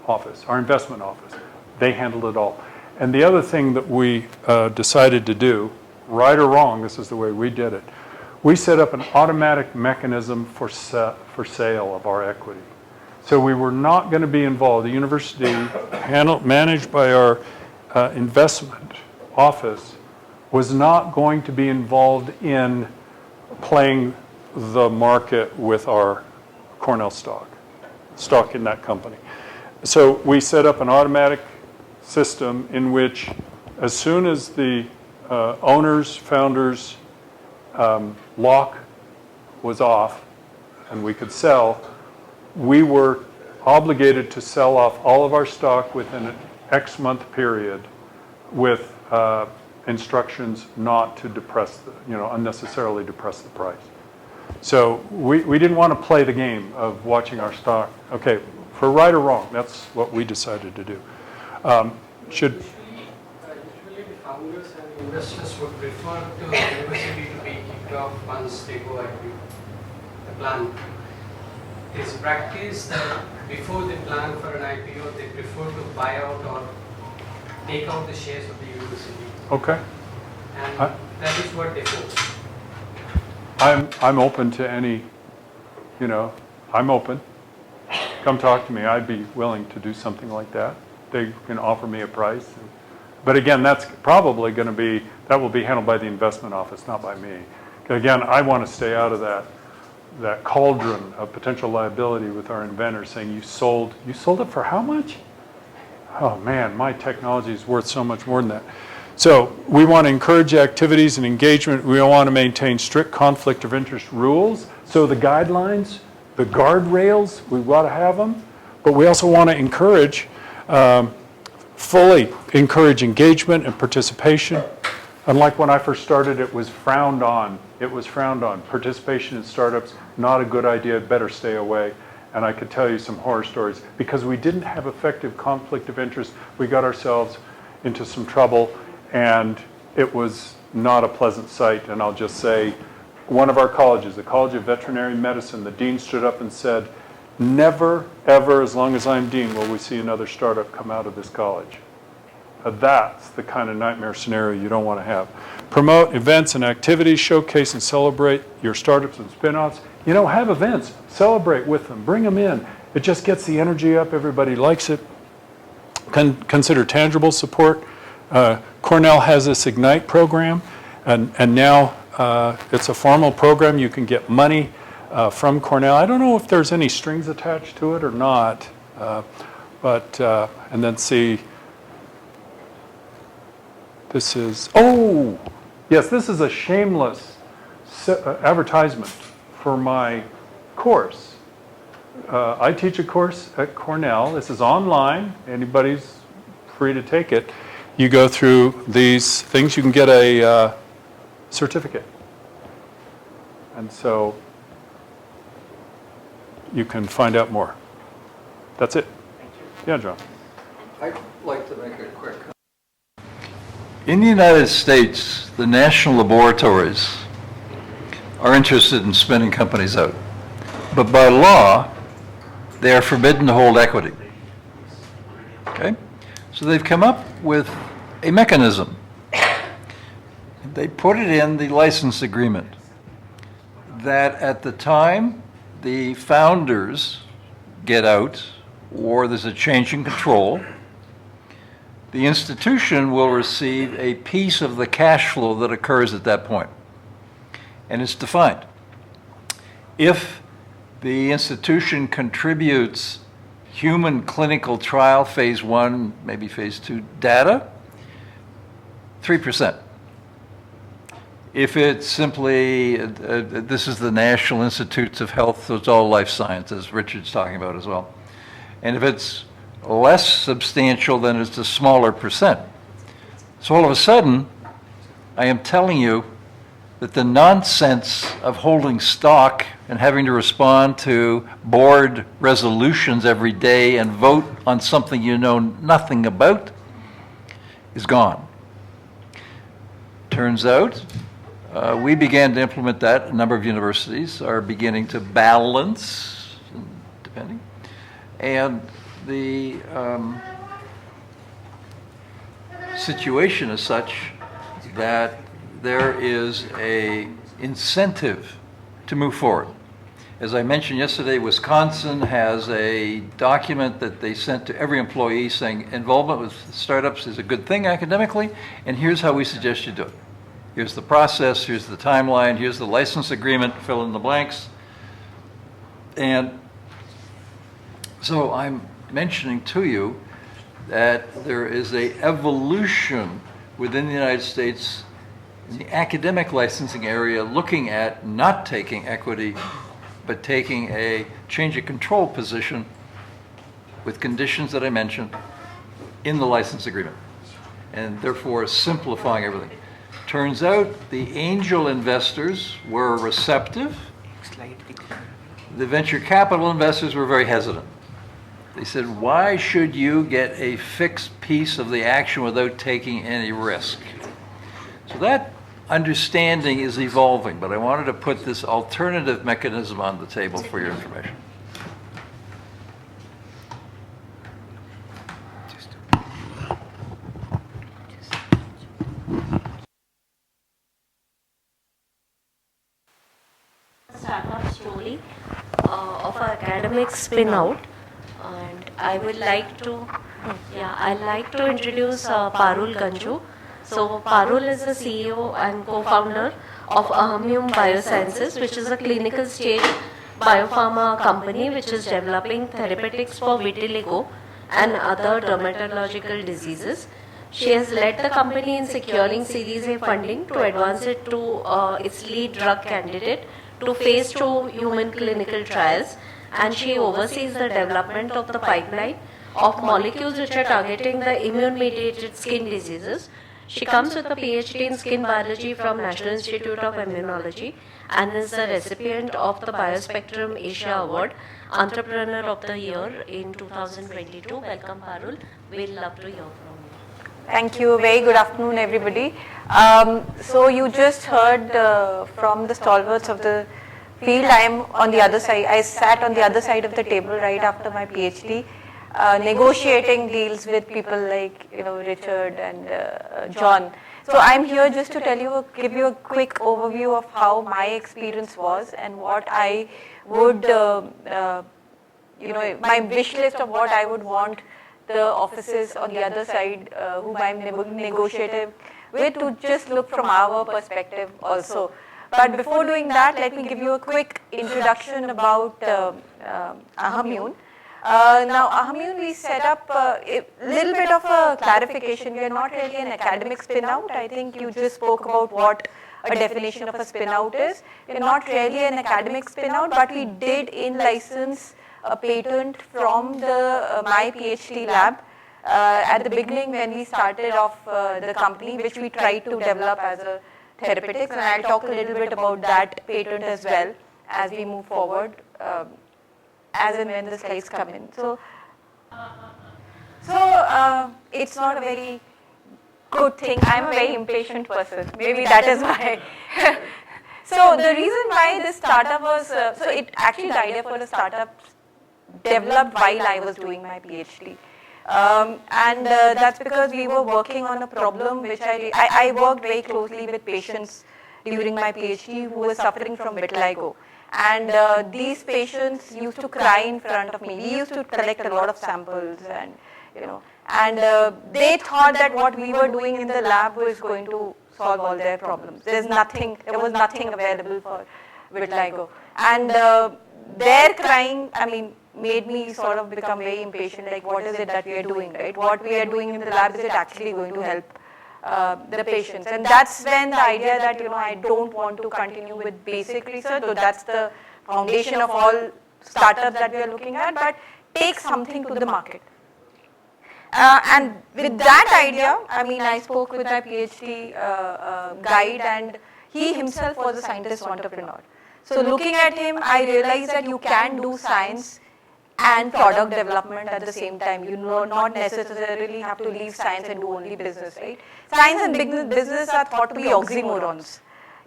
office, our investment office. They handled it all. And the other thing that we decided to do, right or wrong, this is the way we did it, we set up an automatic mechanism for sale of our equity. So we were not going to be involved. The university, managed by our investment office, was not going to be involved in playing the market with our Cornell stock in that company. So we set up an automatic system in which, as soon as the owners, founders lock was off and we could sell, we were obligated to sell off all of our stock within an X month period with instructions not to depress unnecessarily depress the price. So we didn't want to play the game of watching our stock. Okay, for right or wrong, that's what we decided to do. Usually the founders and investors would prefer to the university to be kicked off once they go IPO. The plan is practice that before they plan for an IPO, they prefer to buy out or take out the shares of the university. Okay. And that is what they force. I'm open to any, I'm open. Come talk to me. I'd be willing to do something like that. They can offer me a price. But again, that's probably going to be, that will be handled by the investment office, not by me. Again, I want to stay out of that cauldron of potential liability with our inventors saying, you sold it for how much? Oh man, my technology is worth so much more than that. So we want to encourage activities and engagement. We want to maintain strict conflict of interest rules. So the guidelines, the guardrails, we want to have them. But we also want to encourage, fully encourage engagement and participation. Unlike when I first started, it was frowned on. It was frowned on. Participation in startups, not a good idea, better stay away. And I could tell you some horror stories. Because we didn't have effective conflict of interest, we got ourselves into some trouble, and it was not a pleasant sight. And I'll just say, one of our colleges, the College of Veterinary Medicine, the dean stood up and said, never, ever, as long as I'm dean, will we see another startup come out of this college. That's the kind of nightmare scenario you don't want to have. Promote events and activities, showcase and celebrate your startups and spinouts. You know, have events, celebrate with them, bring them in. It just gets the energy up, everybody likes it. Consider tangible support. Cornell has this Ignite program, and now it's a formal program. You can get money from Cornell. I don't know if there's any strings attached to it or not, and then see, this is, oh, yes, this is a shameless advertisement for my course. I teach a course at Cornell. This is online. Anybody's free to take it. You go through these things. You can get a certificate. And so you can find out more. That's it. Thank you. Yeah, John. I'd like to make a quick comment. In the United States, the national laboratories are interested in spinning companies out. But by law, they are forbidden to hold equity. Okay? So they've come up with a mechanism. They put it in the license agreement that at the time the founders get out or there's a change in control, the institution will receive a piece of the cash flow that occurs at that point. And it's defined. If the institution contributes human clinical trial phase 1, maybe phase 2 data, 3%. If it's simply, this is the National Institutes of Health, so it's all life sciences, Richard's talking about as well. And if it's less substantial, then it's a smaller percent. So all of a sudden, I am telling you that the nonsense of holding stock and having to respond to board resolutions every day and vote on something you know nothing about is gone. Turns out, we began to implement that. A number of universities are beginning to balance, depending, and the situation is such that there is a incentive to move forward. As I mentioned yesterday, Wisconsin has a document that they sent to every employee saying involvement with startups is a good thing academically, and here's how we suggest you do it. Here's the process, here's the timeline, here's the license agreement, fill in the blanks. And so I'm mentioning to you that there is an evolution within the United States in the academic licensing area looking at not taking equity, but taking a change of control position with conditions that I mentioned in the license agreement, and therefore simplifying everything. Turns out the angel investors were receptive. The venture capital investors were very hesitant. They said, why should you get a fixed piece of the action without taking any risk? So that understanding is evolving, but I wanted to put this alternative mechanism on the table for your information. Startup story of our academic spin-out, and I would like to, I'd like to introduce Parul Ganju. So Parul is the CEO and co-founder of Ahamyum Biosciences, which is a clinical stage biopharma company which is developing therapeutics for vitiligo and other dermatological diseases. She has led the company in securing Series A funding to advance it to its lead drug candidate to phase 2 human clinical trials, and she oversees the development of the pipeline of molecules which are targeting the immune-mediated skin diseases, She comes with a PhD in skin biology from National Institute of Immunology and is the recipient of the Biospectrum Asia Award, Entrepreneur of the Year in 2022. Welcome, Parul. We'll love to hear from you. Thank you. Very good afternoon, everybody. So you just heard from the stalwarts of the field. I am on the other side. I sat on the other side of the table right after my PhD, negotiating deals with people like Richard and John. So I'm here just to tell you, give you a quick overview of how my experience was and what I would, my wish list of what I would want the offices on the other side, whom I'm negotiating with, to just look from our perspective also. But before doing that, let me give you a quick introduction about Cahoon. Now, Cahoon, we set up a little bit of a clarification. We are not really an academic spin-out. I think you just spoke about what a definition of a spin-out is. We are not really an academic spin-out, but we did in-license a patent from my PhD lab at the beginning when we started off the company, which we tried to develop as a therapeutics, and I'll talk a little bit about that patent as well as we move forward, as and when the slides come in. So it's not a very good thing. I'm a very impatient person. Maybe that is why. So the reason why this startup was, so it actually the idea for the startup developed while I was doing my PhD. And that's because we were working on a problem which I worked very closely with patients during my PhD who were suffering from vitiligo. And these patients used to cry in front of me. We used to collect a lot of samples, and they thought that what we were doing in the lab was going to solve all their problems. There was nothing available for vitiligo. And their crying, made me sort of become very impatient, like what is it that we are doing, right? What we are doing in the lab, is it actually going to help the patients? And that's when the idea that, I don't want to continue with basic research, though that's the foundation of all startups that we are looking at, but take something to the market. And with that idea, I spoke with my PhD guide, and he himself was a scientist entrepreneur. So looking at him, I realized that you can do science and product development at the same time. You not necessarily have to leave science and do only business, right? Science and business are thought to be oxymorons.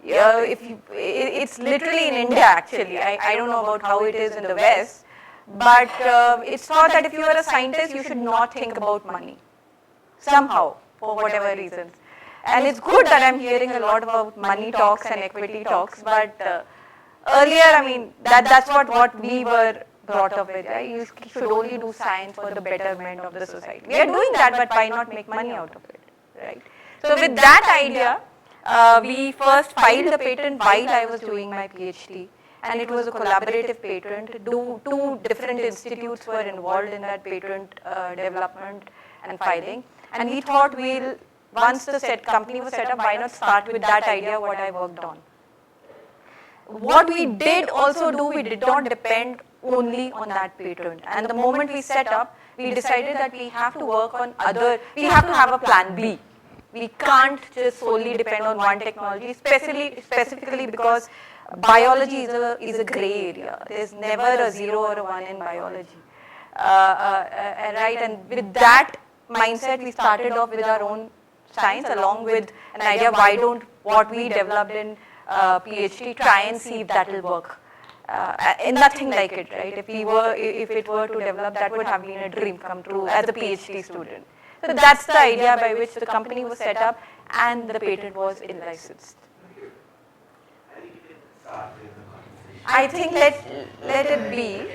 It's literally in India actually. I don't know about how it is in the West, but it's thought that if you are a scientist, you should not think about money, somehow, for whatever reasons. And it's good that I'm hearing a lot about money talks and equity talks, but earlier, that's what we were brought up with. Right? You should only do science for the betterment of the society. We are doing that, but why not make money out of it, right? So with that idea, we first filed the patent while I was doing my PhD, and it was a collaborative patent. Two different institutes were involved in that patent development and filing, and we thought once the company was set up, why not start with that idea what I worked on. What we did also do, we did not depend only on that patent. And the moment we set up, we decided that we have to work on we have to have a plan B. We can't just solely depend on one technology, specifically because biology is a gray area. There's never a 0 or a 1 in biology. Right? And with that mindset, we started off with our own science, along with an idea, why don't what we developed in PhD try and see if that will work. And nothing like it, right? If it were to develop, that would have been a dream come true as a PhD student. So that's the idea by which the company was set up and the patent was in-licensed. I think let it be.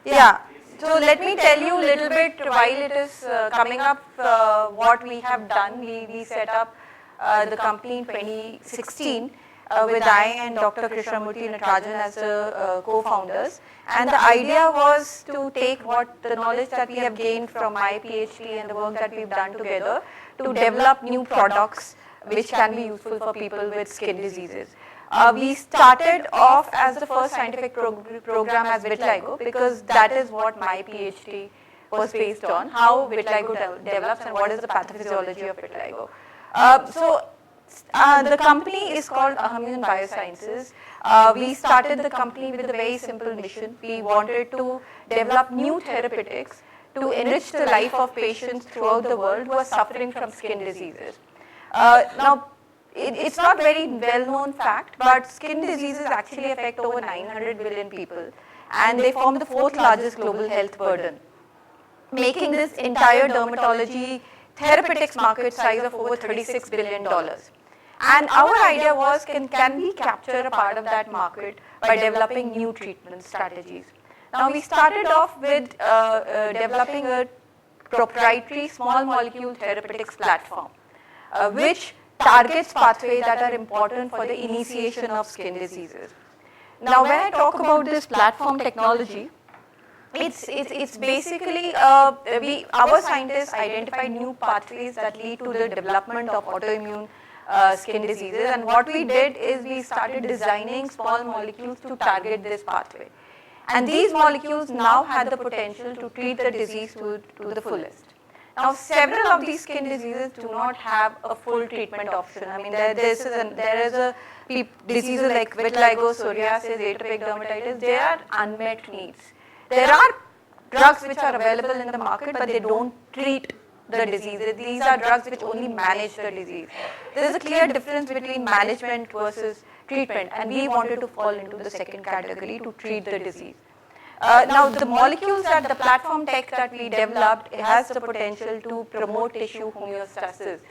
Yeah. So let me tell you a little bit while it is coming up what we have done. We set up the company in 2016 with I and Dr. Krishnamurthy Natarajan as the co-founders. And the idea was to take the knowledge that we have gained from my PhD and the work that we've done together to develop new products which can be useful for people with skin diseases. We started off as the first scientific program as vitiligo because that is what my PhD was based on how vitiligo develops and what is the pathophysiology of vitiligo. The company is called Cahoon Biosciences. We started the company with a very simple mission. We wanted to develop new therapeutics to enrich the life of patients throughout the world who are suffering from skin diseases. Now, it's not very well-known fact, but skin diseases actually affect over 900 billion people, and they form the 4th largest global health burden, making this entire dermatology therapeutics market size of over $36 billion. And our idea was, can we capture a part of that market by developing new treatment strategies? Now, we started off with developing a proprietary small molecule therapeutics platform, which targets pathways that are important for the initiation of skin diseases. Now, when I talk about this platform technology, it's basically, our scientists identified new pathways that lead to the development of autoimmune skin diseases, and what we did is we started designing small molecules to target this pathway. And these molecules now had the potential to treat the disease to the fullest. Now, several of these skin diseases do not have a full treatment option. I mean, there is diseases like vitiligo, psoriasis, atopic dermatitis. They are unmet needs. There are drugs which are available in the market, but they don't treat the disease. These are drugs which only manage the disease. There is a clear difference between management versus treatment, and we wanted to fall into the second category to treat the disease. Now, the molecules that the platform tech that we developed, it has the potential to promote tissue homeostasis.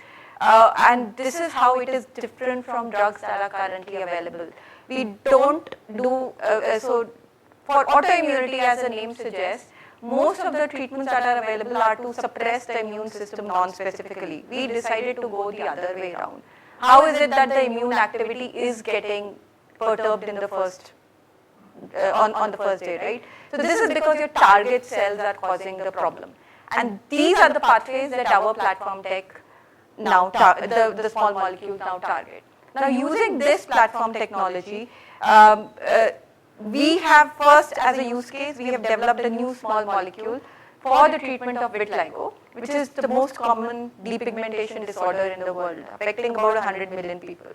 And this is how it is different from drugs that are currently available. We don't do, so for autoimmunity, as the name suggests, most of the treatments that are available are to suppress the immune system non-specifically. We decided to go the other way around. How is it that the immune activity is getting perturbed in the first, on the first day, right? So this is because your target cells are causing the problem. And these are the pathways that our platform tech now, the small molecules now target. Now, using this platform technology, we have first, as a use case, we have developed a new small molecule for the treatment of vitiligo, which is the most common depigmentation disorder in the world, affecting about 100 million people.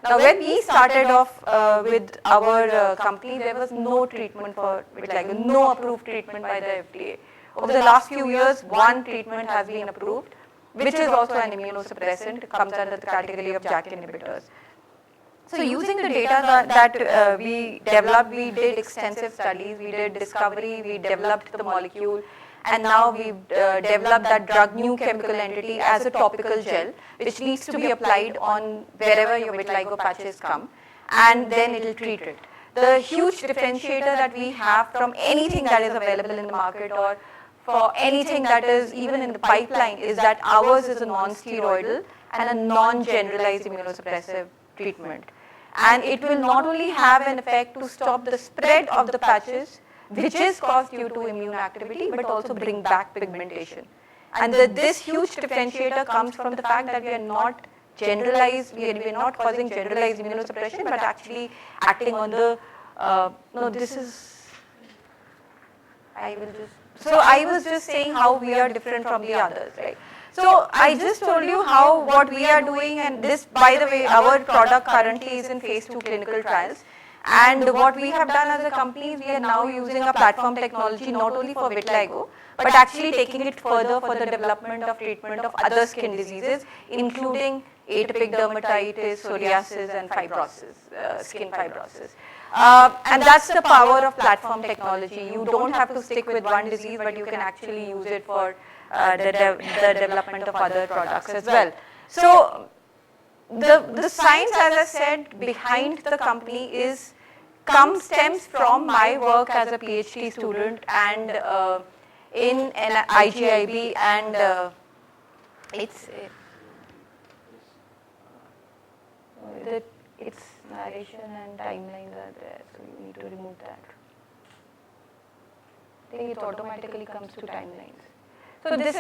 Now, when we started off with our company, there was no treatment for vitiligo, no approved treatment by the FDA. Over the last few years, one treatment has been approved, which is also an immunosuppressant. It comes under the category of JAK inhibitors. So, using the data that we developed, we did extensive studies, we did discovery, we developed the molecule, and now we've developed that drug new chemical entity as a topical gel, which needs to be applied on wherever your vitiligo patches come, and then it will treat it. The huge differentiator that we have from anything that is available in the market or for anything that is even in the pipeline is that ours is a non-steroidal and a non-generalized immunosuppressive treatment. And it will not only have an effect to stop the spread of the patches, which is caused due to immune activity, but also bring back pigmentation. And this huge differentiator comes from the fact that we are not generalized, we are not causing generalized immunosuppression, but actually acting on the, I was just saying how we are different from the others, right? So I just told you what we are doing, and this, by the way, our product currently is in phase 2 clinical trials. And what we have done as a company, we are now using a platform technology not only for vitiligo, but actually taking it further for the development of treatment of other skin diseases, including atopic dermatitis, psoriasis, and fibrosis, skin fibrosis. And that's the power of platform technology. You don't have to stick with one disease, but you can actually use it for the development of other products as well. So the science, as I said, behind the company stems from my work as a PhD student and in an IGIB, and its narration and timelines are there, so you need to remove that. I think it automatically comes to timelines. So this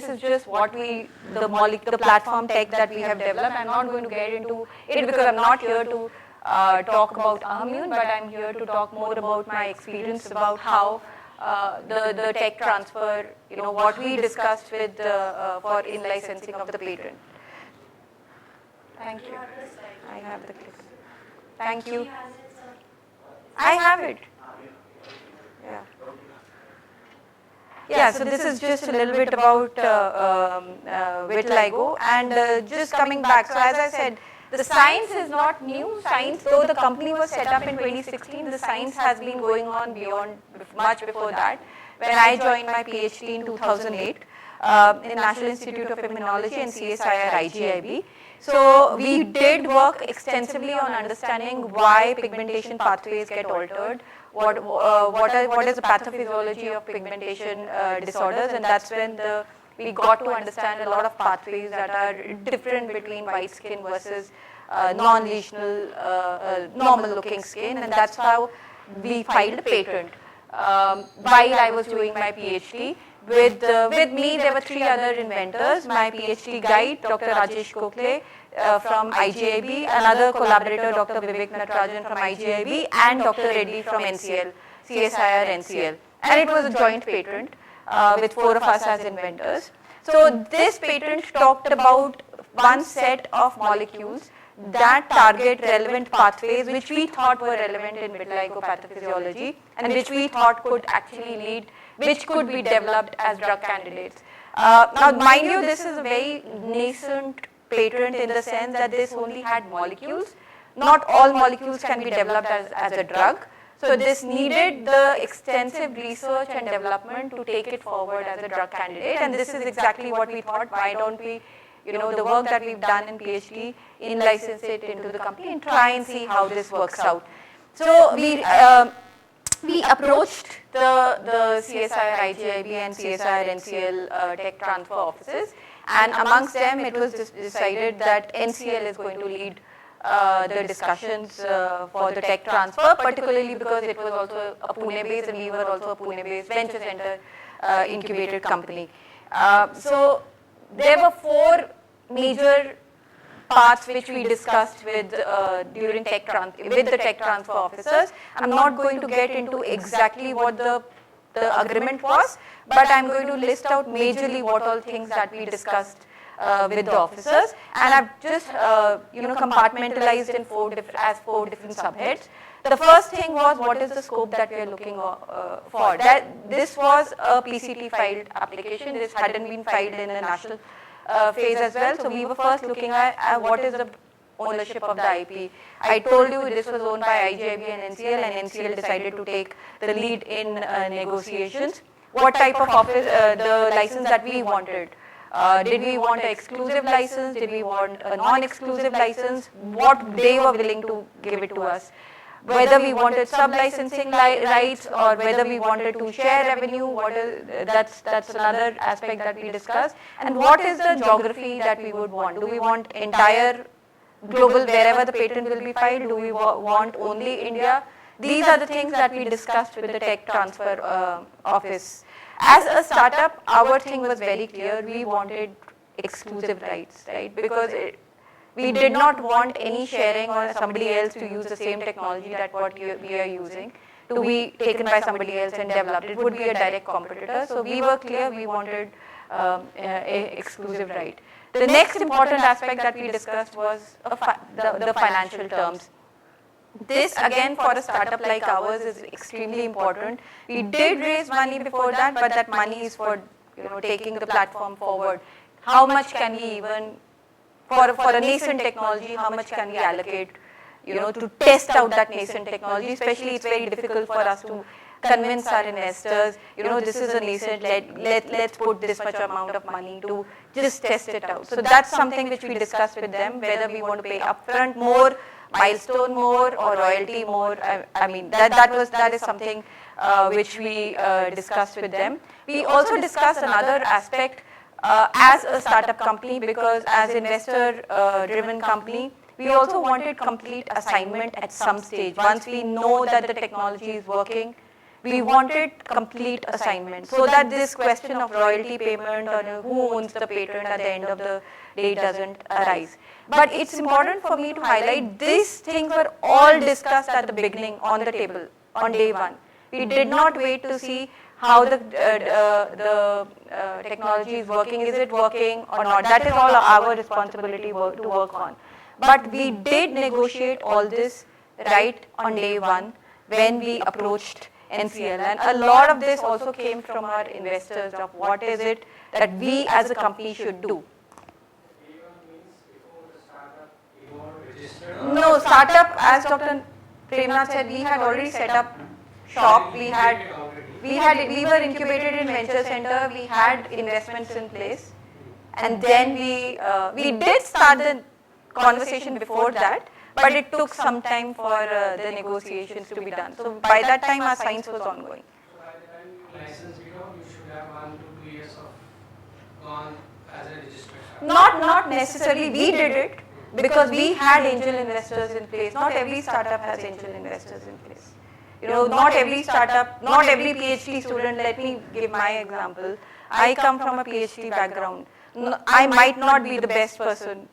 is just what the platform tech that we have developed. I'm not going to get into it because I'm not here to talk about Cahoon, but I'm here to talk more about my experience about how the tech transfer, what we discussed with for in-licensing of the patent. Thank you. I have the clip. Thank you. I have it. Yeah. Yeah, so this is just a little bit about vitiligo, and just coming back, so as I said, the science is not new. Science, though the company was set up in 2016, the science has been going on beyond, much before that. When I joined my PhD in 2008 in National Institute of Immunology and CSIR IGIB, so we did work extensively on understanding why pigmentation pathways get altered, what is the pathophysiology of pigmentation disorders, and that's when we got to understand a lot of pathways that are different between white skin versus non-lesional, normal-looking skin, and that's how we filed a patent. While I was doing my PhD, with me there were 3 other inventors, my PhD guide, Dr. Rajesh Kokle from IGIB, another collaborator, Dr. Vivek Natarajan from IGIB, and Dr. Reddy from NCL, CSIR NCL. And it was a joint patent with 4 of us as inventors. So this patent talked about one set of molecules that target relevant pathways which we thought were relevant in vitiligo pathophysiology and which we thought could actually lead, which could be developed as drug candidates. Now mind you, this is a very nascent patent in the sense that this only had molecules. Not all molecules can be developed as a drug. So this needed the extensive research and development to take it forward as a drug candidate, and this is exactly what we thought. Why don't we, the work that we've done in PhD, in-license it into the company and try and see how this works out. So we approached the CSIR IGIB and CSIR NCL tech transfer offices, and amongst them it was decided that NCL is going to lead the discussions for the tech transfer, particularly because it was also a Pune-based and we were also a Pune-based venture center incubated company. So there were 4 major parts which we discussed with during with the tech transfer officers. I'm not going to get into exactly what the agreement was, but I'm going to list out majorly what all things that we discussed with the officers, and I've just compartmentalized in 4 different subheads. The first thing was, what is the scope that we are looking for? This was a PCT filed application. This hadn't been filed in a national phase as well. So we were first looking at what is the ownership of the IP. I told you this was owned by IGIB and NCL, and NCL decided to take the lead in negotiations. What type of office, the license that we wanted. Did we want an exclusive license? Did we want a non-exclusive license? What they were willing to give it to us. Whether we wanted sub-licensing rights or whether we wanted to share revenue, that's another aspect that we discussed. And what is the geography that we would want? Do we want entire global, wherever the patent will be filed? Do we want only India? These are the things that we discussed with the tech transfer office. As a startup, our thing was very clear. We wanted exclusive rights, right? Because we did not want any sharing or somebody else to use the same technology that what we are using to be taken by somebody else and developed. It would be a direct competitor. So we were clear we wanted an exclusive right. The next important aspect that we discussed was the financial terms. This again for a startup like ours is extremely important. We did raise money before that, but that money is for taking the platform forward. How much can we even, for a nascent technology, how much can we allocate to test out that nascent technology? Especially it's very difficult for us to convince our investors, this is a nascent, let's put this much amount of money to just test it out. So that's something which we discussed with them, whether we want to pay upfront more, milestone more, or royalty more. I mean, that is something which we discussed with them. We also discussed another aspect as a startup company, because as investor driven company, we also wanted complete assignment at some stage. Once we know that the technology is working, we wanted complete assignment so that this question of royalty payment or who owns the patent at the end of the day doesn't arise. But it's important for me to highlight these things were all discussed at the beginning on the table on day 1. We did not wait to see how the technology is working, is it working or not. That is all our responsibility to work on. But we did negotiate all this right on day one when we approached NCL, and a lot of this also came from our investors of what is it that we as a company should do. No, startup, as Dr. Premnath said, we had already set up shop. We were incubated in Venture Center. We had investments in place, and then we did start the conversation before that, but it took some time for the negotiations to be done. So by that time, our science was ongoing. So by the time you license Spinout, you should have 1 to 2 years of gone as a registered startup. Not necessarily. We did it because we had angel investors in place. Not every startup has angel investors in place. Not every startup, not every PhD student. Let me give my example. I come from a PhD background. I might not be the best person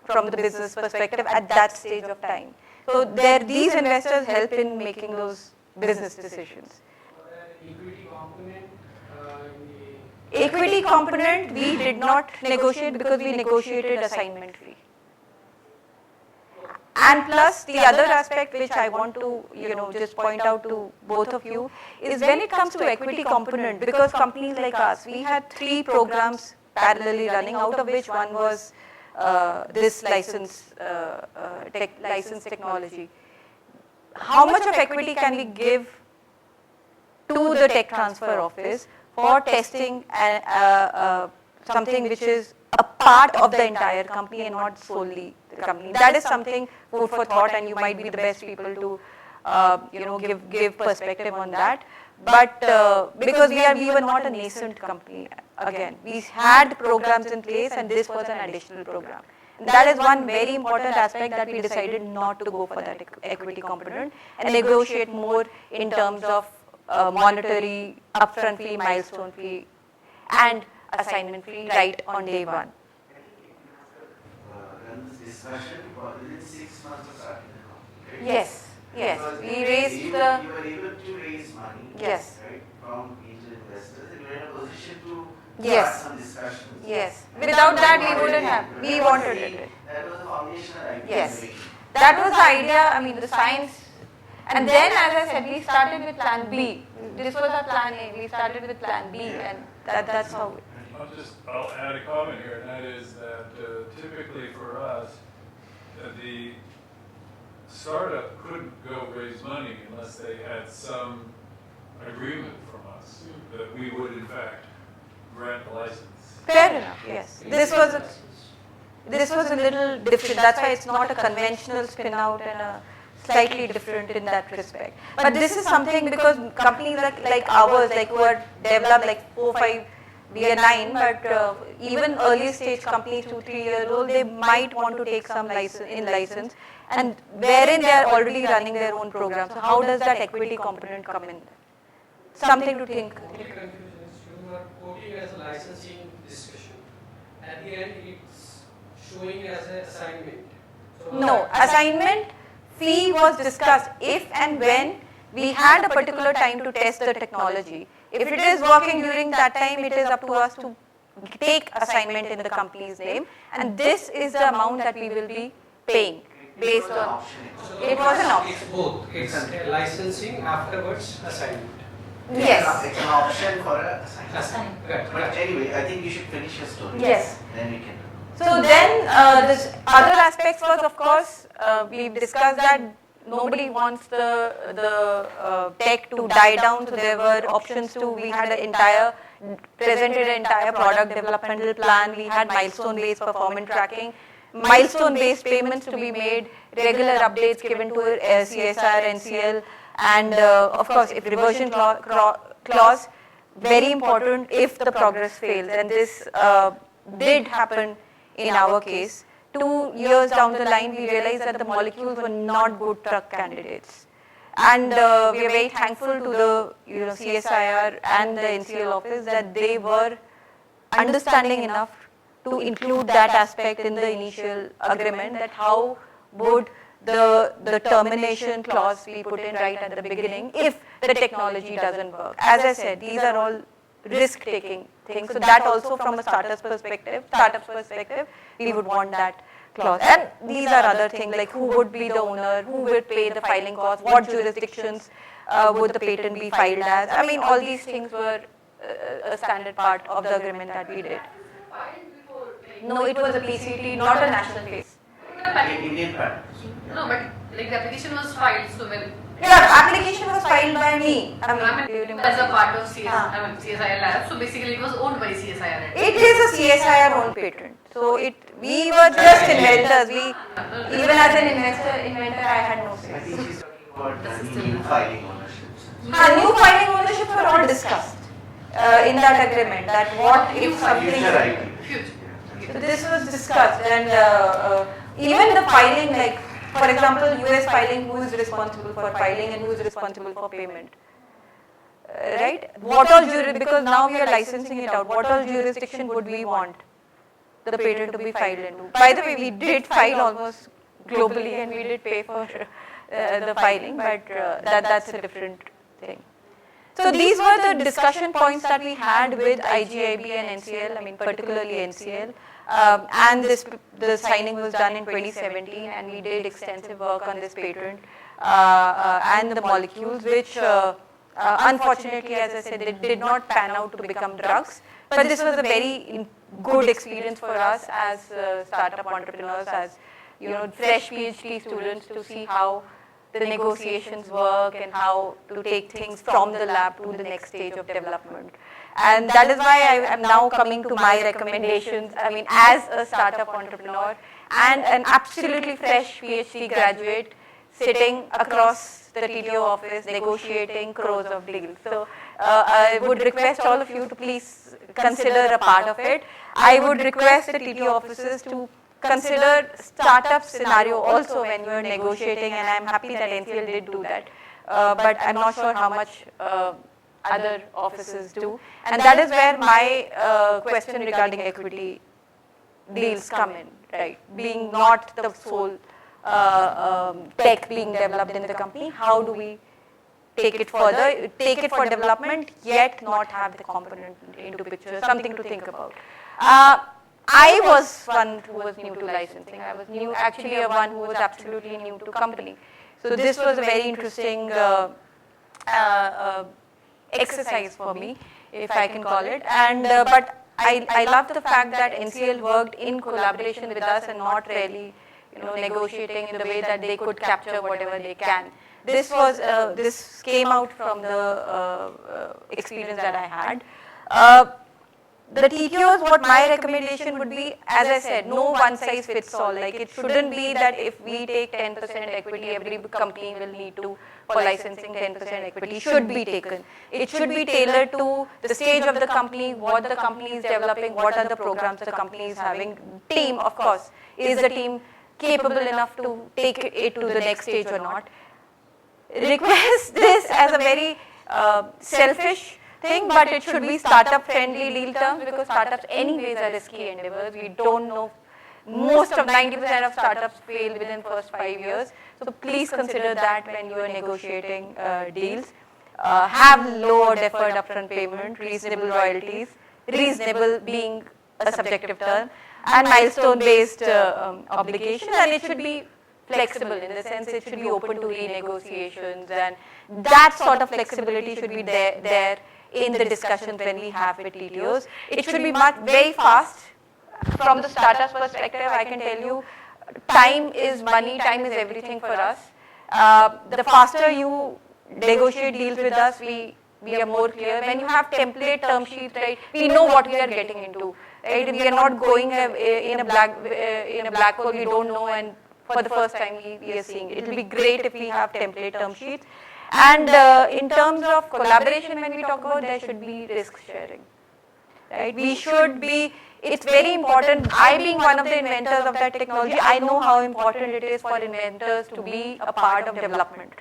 from the business perspective at that stage of time. So these investors help in making those business decisions. Equity component Equity component we did not negotiate because we negotiated assignment fee. And plus the other aspect which I want to just point out to both of you is when it comes to equity component, because companies like us, we had 3 programs parallelly running, out of which one was this license technology. How much of equity can we give to the tech transfer office for testing something which is a part of the entire company and not solely the company? That is something food for thought, and you might be the best people to give perspective on that. But because we were not a nascent company, again, we had programs in place, and this was an additional program. And that is one very important aspect that we decided not to go for that equity component and negotiate more in terms of monetary upfront fee, milestone fee, and assignment fee right on day one. Run this discussion within 6 months of starting the company, right? Yes. Because We raised you were able to raise money, Yes. right, from angel investors, and you were in a position to Yes. start some discussions. Yes. Without that, we wouldn't have. We wanted it. That was the foundational idea. Yes. That was the idea, the science. And then, as I said, we started with plan B. This was our plan A. We started with plan B, and that's how it. I'll add a comment here, and that is that typically for us, the startup couldn't go raise money unless they had some agreement from us that we would in fact grant the license. Fair enough, yes. This was a little different. That's why it's not a conventional spin-out and a slightly different in that respect. But this is something because companies like ours, who are developed 4, 5, we are 9, but even early stage companies, 2, 3 years old, they might want to take some license, and wherein they are already running their own program. So how does that equity component come in? Something to think. only confusion is you are quoting as a licensing discussion. At the end, it's showing as an assignment. So No, assignment fee was discussed if and when we had a particular time to test the technology. If it is working during that time, it is up to us to take assignment in the company's name, and this is the amount that we will be paying based on. It was an option. It's both. It's licensing, afterwards assignment. Yes. It's an option for a assignment. Assignment. Correct. But anyway, I think you should finish your story. Yes. Then we can. So then, this other aspects was, of course, we've discussed that nobody wants the tech to die down, so there were options to, we had presented an entire product developmental plan, we had milestone-based performance tracking, milestone-based payments to be made, regular updates given to CSR, NCL, and of course, if reversion clause, very important if the progress fails, and this did happen in our case. 2 years down the line, we realized that the molecules were not good drug candidates. And we are very thankful to the CSIR and the NCL office that they were understanding enough to include that aspect in the initial agreement, that how would the termination clause we put in right at the beginning if the technology doesn't work. As I said, these are all risk-taking things. So that also from a startup's perspective, we would want that clause. And these are other things like who would be the owner, who would pay the filing costs, what jurisdictions would the patent be filed as. I mean, all these things were a standard part of the agreement that we did. No, it was a PCT, not a national phase. Indian patents. No, but like the application was filed, so when Yeah, application was filed by me. I mean, as a part of CSIR lab, so basically it was owned by CSIR. it is a CSIR owned patent. So we were just inventors. Even as an inventor, I had no I say. think she's talking about new filing ownerships. New filing ownerships were all discussed in that agreement. That what if something. Future IP. So this was discussed, and even the filing, like for example, US filing, who is responsible for filing and who is responsible for payment, right? What all because now we are licensing it out. What all jurisdiction would we want the patent to be filed into? By the way, we did file almost globally, and we did pay for the filing, but that's a different thing. So these were the discussion points that we had with IGIB and NCL, I mean particularly NCL. And the signing was done in 2017, and we did extensive work on this patent and the molecules, which unfortunately, as I said, they did not pan out to become drugs. But this was a very good experience for us as startup entrepreneurs, as fresh PhD students, to see how the negotiations work and how to take things from the lab to the next stage of development. And that is why I am now coming to my recommendations. I mean, as a startup entrepreneur and an absolutely fresh PhD graduate sitting across the TTO office negotiating crores of deals. So I would request all of you to please consider a part of it. I would request the TTO offices to consider startup scenario also when you are negotiating, and I am happy that NCL did do that. But I am not sure how much other offices do. And that is where my question regarding equity deals come in, right? Being not the sole tech being developed in the company, how do we take it further, take it for development, yet not have the component into picture, something to think about. I was one who was new to licensing. I was actually one who was absolutely new to company. So this was a very interesting exercise for me, if I can call it. And but I love the fact that NCL worked in collaboration with us and not really, negotiating in the way that they could capture whatever they can. This came out from the experience that I had. The TTOs, what my recommendation would be, as I said, no one size fits all. Like it shouldn't be that if we take 10% equity, every company will need to, for licensing 10% equity should be taken. It should be tailored to the stage of the company, what the company is developing, what are the programs the company is having. Team, of course, is the team capable enough to take it to the next stage or not? Request this as a very selfish thing, but it should be startup friendly deal terms, because startups anyways are risky endeavors. We don't know, most of 90% of startups fail within first 5 years. So please consider that when you are negotiating deals. Have low or deferred upfront payment, reasonable royalties, reasonable being a subjective term, and milestone based obligation, and it should be flexible in the sense it should be open to renegotiations, and that sort of flexibility should be there in the discussions when we have with TTOs. It should be very fast. From the startup's perspective, I can tell you, time is money, time is everything for us. The faster you negotiate deals with us, we are more clear. When you have template term sheets, right, we know what we are getting into. Right? We are not going in a black hole we don't know, and for the first time we are seeing it. It will be great if we have template term sheets. And in terms of collaboration, when we talk about, there should be risk sharing. Right? We should be, it's very important. I being one of the inventors of that technology, I know how important it is for inventors to be a part of development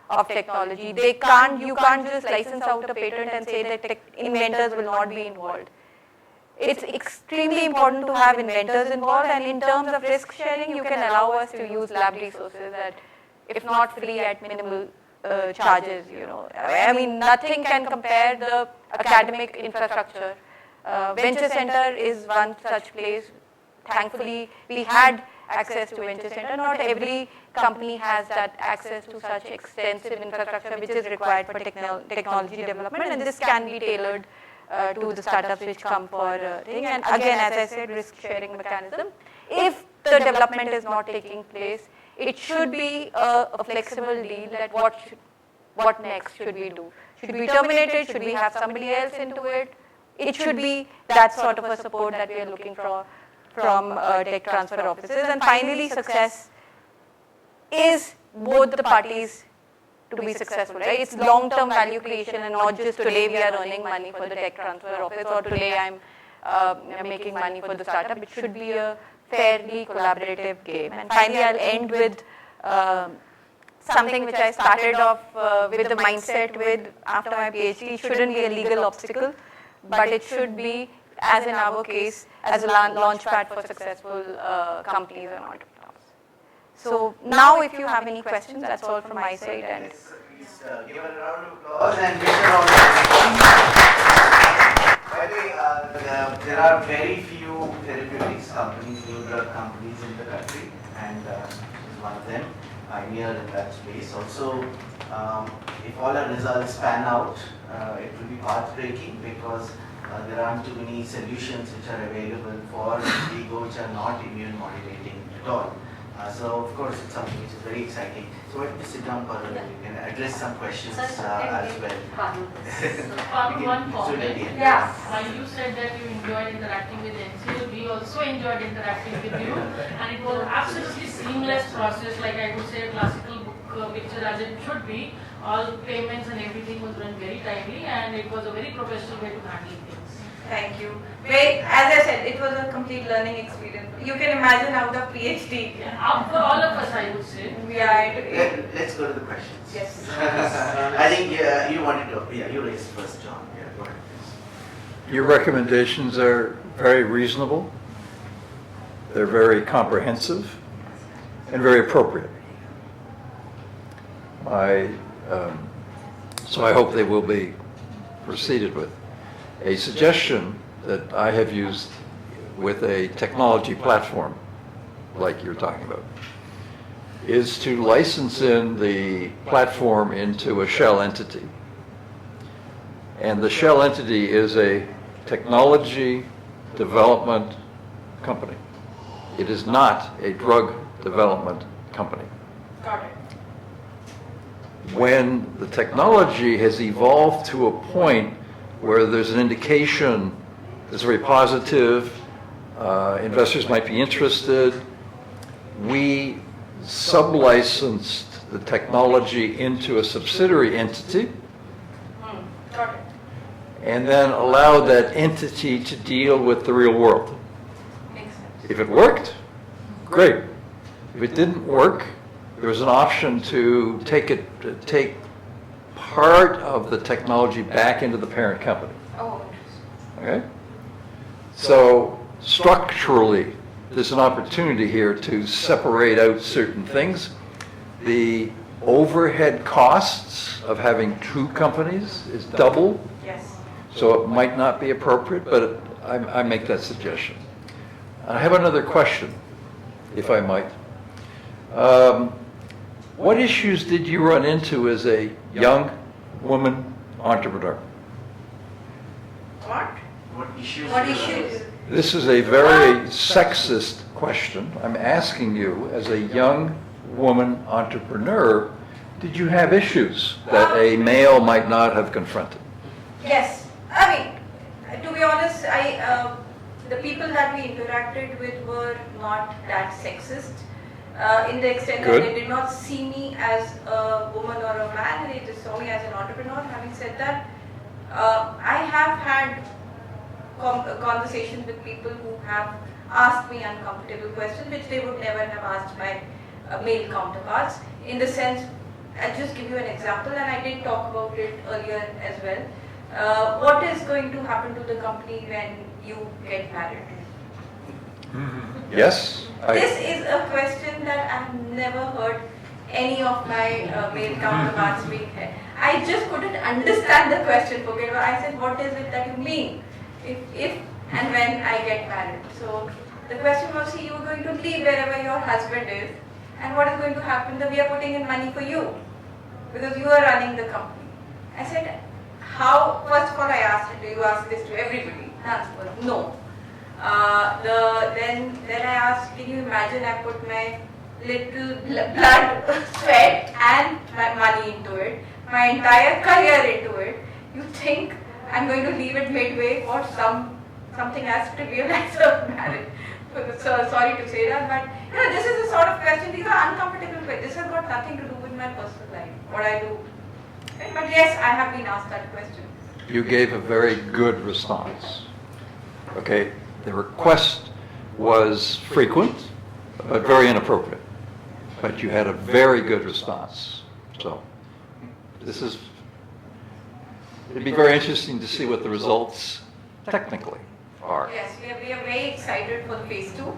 of technology. You can't just license out a patent and say that inventors will not be involved. it's extremely important to have inventors involved, and in terms of risk sharing, you can allow us to use lab resources at, if not free, at minimal charges. I mean, nothing can compare the academic infrastructure. Venture Center is one such place. Thankfully, we had access to Venture Center. Not every company has that access to such extensive infrastructure which is required for technology development, and this can be tailored to the startups which come for thing. And again, as I said, risk sharing mechanism. If the development is not taking place, it should be a flexible deal that what next should we do? Should we terminate it? Should we have somebody else into it? It should be that sort of a support that we are looking for from tech transfer offices. And finally, success is both the parties to be successful, right? It's long-term value creation and not just today we are earning money for the tech transfer office or today I'm making money for the startup. It should be a fairly collaborative game. And finally, I'll end with something which I started off with the mindset with after my PhD. It shouldn't be a legal obstacle, but it should be, as in our case, as a launch pad for successful companies and entrepreneurs. So now if you have any questions, that's all from my side. And Please give a round of applause and wish her all the best. By the way, there are very few therapeutics companies, new drug companies in the country, and this is one of them. I'm here in that space. Also, if all our results pan out, it will be path-breaking because there aren't too many solutions which are available for ego which are not immune modulating at all. So of course it's something which is very exciting. So why don't you sit down, Parul, and you can address some questions as well. Parul, one comment. Yeah. While you said that you enjoyed interacting with NCL, we also enjoyed interacting with you, and it was absolutely seamless process. Like I would say, a classical book picture as it should be. All payments and everything was run very timely, and it was a very professional way to handle things. thank you. As I said, it was a complete learning experience. You can imagine how the PhD. Yeah, for all of us, I would say. Let's go to the questions. Yes. I think you wanted to, you raised first, John. Yeah, go ahead. Your recommendations are very reasonable. They're very comprehensive and very appropriate. So I hope they will be proceeded with. A suggestion that I have used with a technology platform like you're talking about is to license in the platform into a shell entity. And the shell entity is a technology development company. It is not a drug development company. Got it. When the technology has evolved to a point where there's an indication that's very positive, investors might be interested, we sublicensed the technology into a subsidiary entity Got it. and then allowed that entity to deal with the real world. Makes sense. If it worked, great. If it didn't work, there was an option to take part of the technology back into the parent company. Oh, interesting. Okay? So structurally, there's an opportunity here to separate out certain things. The overhead costs of having two companies is double, Yes. so it might not be appropriate, but I make that suggestion. I have another question, if I might. What issues did you run into as a young woman entrepreneur? What? What issues? What do you issues? have? This is a very sexist question. I'm asking you, as a young woman entrepreneur, did you have issues that a male might not have confronted? Yes. I mean, to be honest, the people that we interacted with were not that sexist. In the extent Good. that they did not see me as a woman or a man, they just saw me as an entrepreneur. Having said that, I have had conversations with people who have asked me uncomfortable questions which they would never have asked my male counterparts. In the sense, I'll just give you an example, and I did talk about it earlier as well. What is going to happen to the company when you get married? Yes? This is a question that I've never heard any of my male counterparts being had. I just couldn't understand the question. Forget what I said. What is it that you mean? If and when I get married. So the question was, see, you're going to leave wherever your husband is, and what is going to happen? That we are putting in money for you because you are running the company. I said, how? First of all, I asked, do you ask this to everybody? The answer was no. Then I asked, can you imagine I put my little blood, sweat and my money into it, my entire career into it. You think I'm going to leave it midway for something as trivial as a marriage? So sorry to say that, but this is the sort of question, these are uncomfortable questions. This has got nothing to do with my personal life, what I do. But yes, I have been asked that question. You gave a very good response. Okay? The request was frequent, but very inappropriate. But you had a very good response. So, it'd be very interesting to see what the results technically are. Yes, we are very excited for the phase 2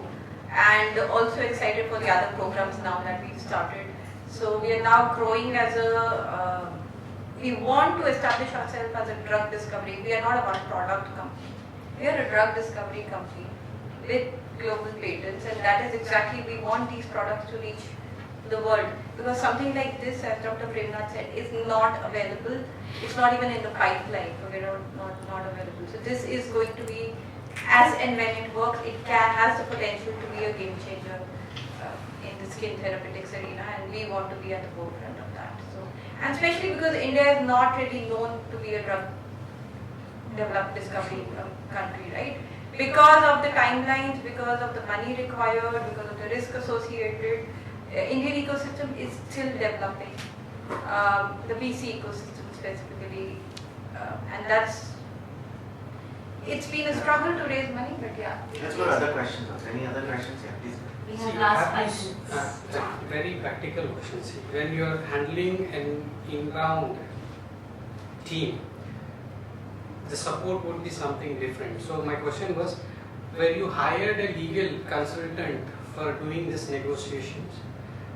and also excited for the other programs now that we've started. So we are now growing as we want to establish ourselves as a drug discovery. We are not a one-product company. We are a drug discovery company with global patents, and that is exactly, we want these products to reach the world, because something like this, as Dr. Premnath said, is not available. It's not even in the pipeline, not available. So this is going to be, as and when it works, has the potential to be a game changer in the skin therapeutics arena, and we want to be at the forefront of that. So, and especially because India is not really known to be a drug developed discovery country, right? Because of the timelines, because of the money required, because of the risk associated, Indian ecosystem is still developing, the VC ecosystem specifically, and it's been a struggle to raise money, but yeah. Let's go to other questions. Any other questions? Yeah, please. We See, have you last have 5 minutes. very practical question. See, when you are handling an inbound team, the support would be something different. So my question was, where you hired a legal consultant for doing these negotiations,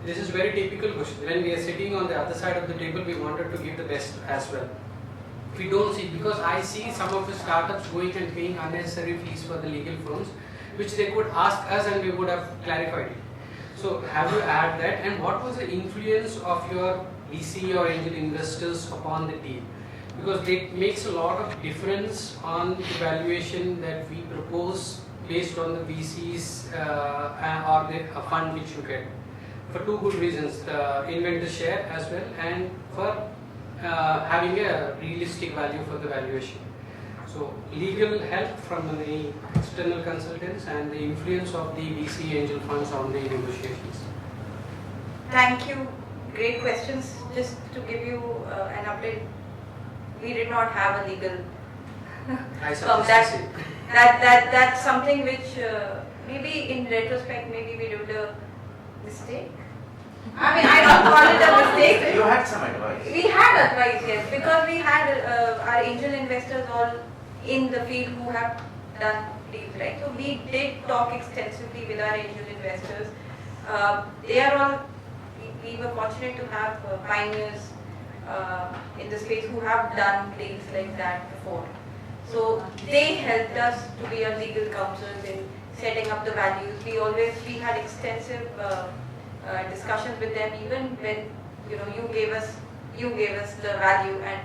this is very typical question. When we are sitting on the other side of the table, we wanted to give the best as well. We don't see, because I see some of the startups going and paying unnecessary fees for the legal firms, which they could ask us and we would have clarified it. So have you had that, and what was the influence of your VC or angel investors upon the deal? Because it makes a lot of difference on the valuation that we propose based on the VCs or the fund which you get. For two good reasons, the inventor share as well, and for having a realistic value for the valuation. So legal help from the external consultants and the influence of the VC angel funds on the negotiations. Thank you. Great questions. Just to give you an update, we did not have a legal firm. That's something which maybe in retrospect, maybe we did a mistake. I mean, I don't call it a mistake. You had some advice. We had advice, yes, because we had our angel investors all in the field who have done deals, right? So we did talk extensively with our angel investors. They are all, we were fortunate to have pioneers in the space who have done deals like that before. So they helped us to be our legal counsels in setting up the values. We had extensive discussions with them, even when you gave us the value, and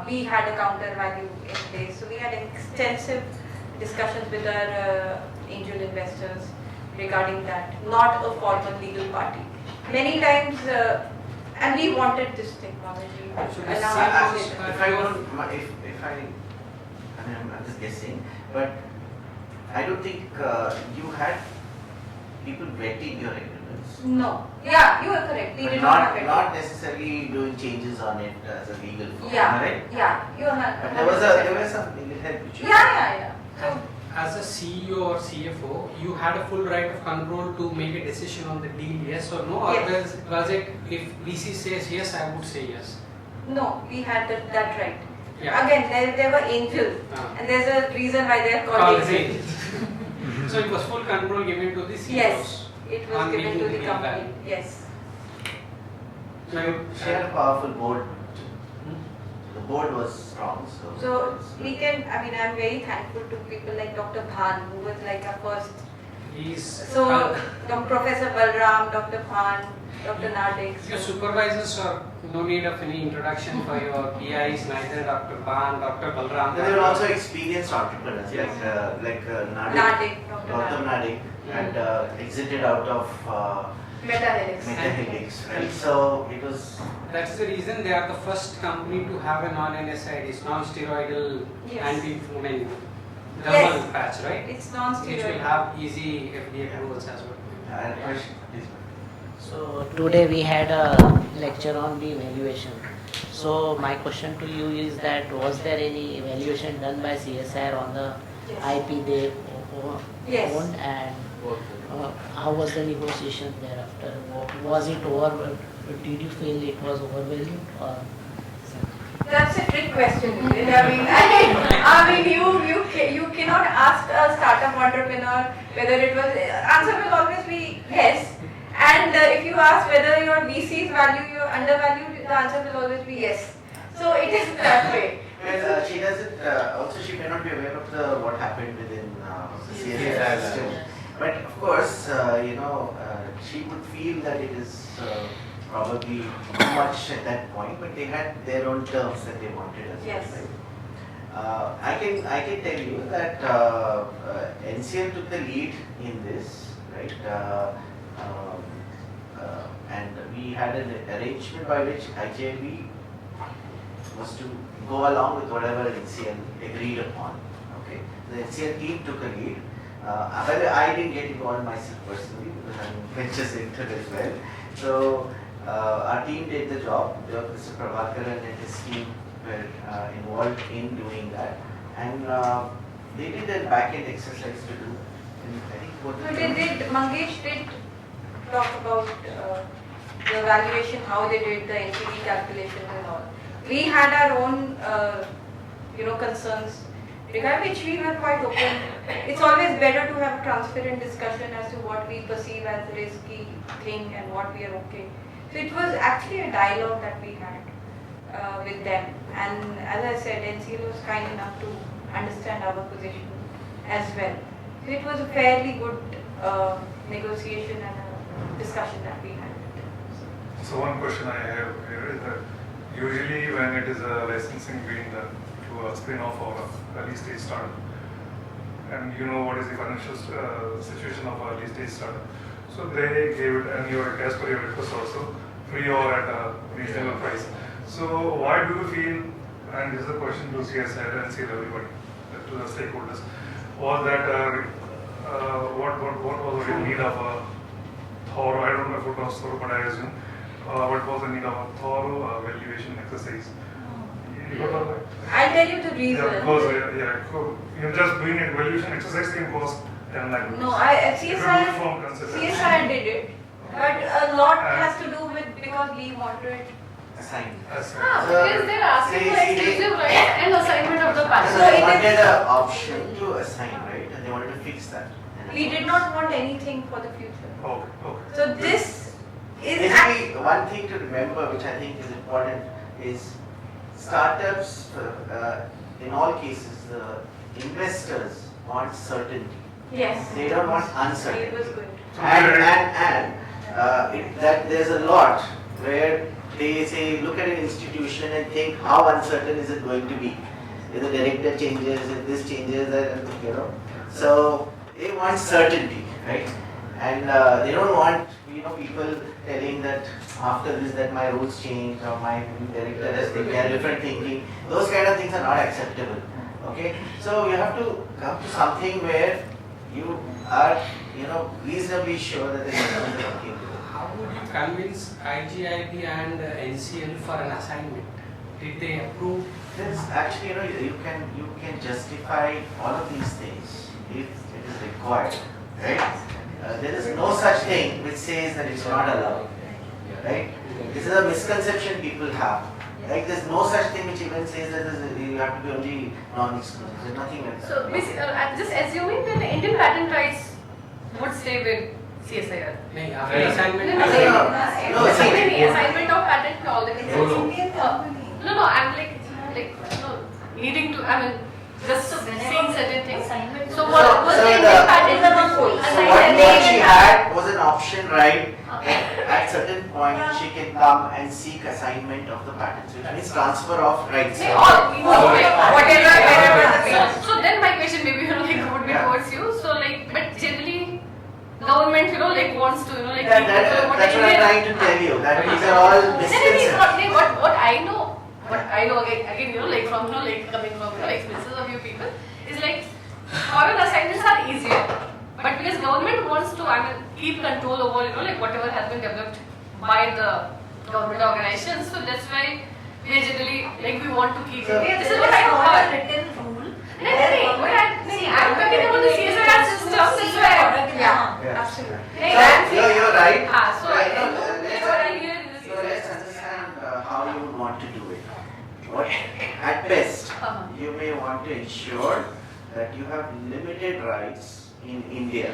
we had a counter value in place. So we had extensive discussions with our angel investors regarding that, not a formal legal party. Many times, and we wanted this technology. So And this now seems- I'm just guessing, but I don't think you had people vetting your agreements. No. Yeah, you are correct. We But did not have it. not necessarily doing changes on it as a legal firm, Yeah. am I right? Yeah, you are not. But there was some legal help which you Yeah. So, As a CEO or CFO, you had a full right of control to make a decision on the deal, yes or no? Or Yes. was it, if VC says yes, I would say yes? no, we had that right. Yeah. Again, they were angel, and there's a reason why they are called angel. So it was full control given to the CEOs. Yes, it was on given to making the the company. value. Yes. So share a powerful board. The board was strong, So we can, I mean, I'm very thankful to people like Dr. Bhan, who was like our first. So, Professor Balram, Dr. Bhan, Dr. Nadik. Your supervisors are no need of any introduction for your PIs, neither Dr. Bhan, Dr. Balram. They were also experienced entrepreneurs, Yes. like Nadik, Dr. Nadik, and exited out of Metahelix. Metahelix, right? So it was. That's the reason they are the first company to have a non-NSAIDs, non-steroidal Yes. anti-inflammatory dermal Yes. patch, right? It's Which will non-steroidal. have easy FDA approvals as well. And question, please. So today we had a lecture on the evaluation. So my question to you is that was there any evaluation done by CSR on the Yes. IP they Yes. owned, and how was the negotiation thereafter? Was it over? Did you feel it was overwhelming or? That's a trick question, isn't it? I mean, you cannot ask a startup entrepreneur whether it was. Answer will always be yes. And if you ask whether your VCs value you undervalued, the answer will always be yes. So it is that way. Well, she doesn't. Also, she may not be aware of what happened within the CSR system. But of course, she would feel that it is probably too much at that point. But they had their own terms that they wanted as Yes. well. Right? I can tell you that NCL took the lead in this, right? And we had an arrangement by which IJB was to go along with whatever NCL agreed upon. Okay, the NCL team took a lead. But I didn't get involved myself personally because I'm venture sector as well. So our team did the job. Mr. Prabhakar and his team were involved in doing that, and they did a back-end exercise to do. And I think what Mangesh did talk about the valuation, how they did the NPV calculations and all. We had our own, concerns regarding which we were quite open. It's always better to have a transparent discussion as to what we perceive as a risky thing and what we are okay. So it was actually a dialogue that we had with them. And as I said, NCL was kind enough to understand our position as well. So it was a fairly good negotiation and a discussion that we had. So one question I have here is that usually when it is a licensing being done to a spin-off or a early stage startup, and you know what is the financial situation of a early stage startup, so they gave it, and as per your request also, free or at a reasonable price. So why do you feel, and this is a question to CSR and everybody, to the stakeholders, was that what was the need of a thorough, I don't know if it was thorough, but I assume, what was the need of a thorough valuation exercise? I'll tell you the reason. Yeah, because just doing a valuation exercise can cost 10 lakh. No, CSR did it, but a lot has to do with because we wanted. assigned. Because they're asking for exclusive rights and assignment of the So patent. they wanted an option to assign, right? And they wanted to fix that. We did not want anything for the future. Okay. So this is Basically, one thing to remember, which I think is important, is startups, in all cases, the investors want certainty. yes. They don't want It uncertainty. was good. And that there's a lot where they say, look at an institution and think how uncertain is it going to be. If the director changes, if this changes, So they want certainty, right? And they don't want people telling that after this that my rules change or my director has taken different thinking. Those kind of things are not acceptable. Okay, so you have to come to something where you are reasonably sure that the investment is working. How would you convince IGIB and NCL for an assignment? Did they approve? There's actually, you can justify all of these things if it is required, right? There is no such thing which says that it's not allowed, right? This is a misconception people have, Like there's no such thing which even says that you have to be only non-exclusive. There's nothing like that. So just assuming that the Indian patent rights would stay with CSIR. नहीं, आपके assignment No, see. assignment of patent and all the No, I'm like needing to, just saying certain things. So what was So the Indian patent So what she had was an option, right? At certain point, she can come and seek assignment of the patents, which means transfer of rights. Say all, whatever, wherever. So then my question maybe would be towards you. So but generally, government wants to That's what I'm trying to tell you. That these are all misconceptions. What I know again from coming from experiences of you people is foreign assignments are easier, but because government wants to keep control over whatever has been developed by the government organizations, so that's why we generally we want to keep it. This is what I heard. Written rule. I'm talking about the CSIR system. This is why absolutely. You're right. So Right. that's what I hear in this. So let's understand how you would want to do it. At best, you may want to ensure that you have limited rights in India,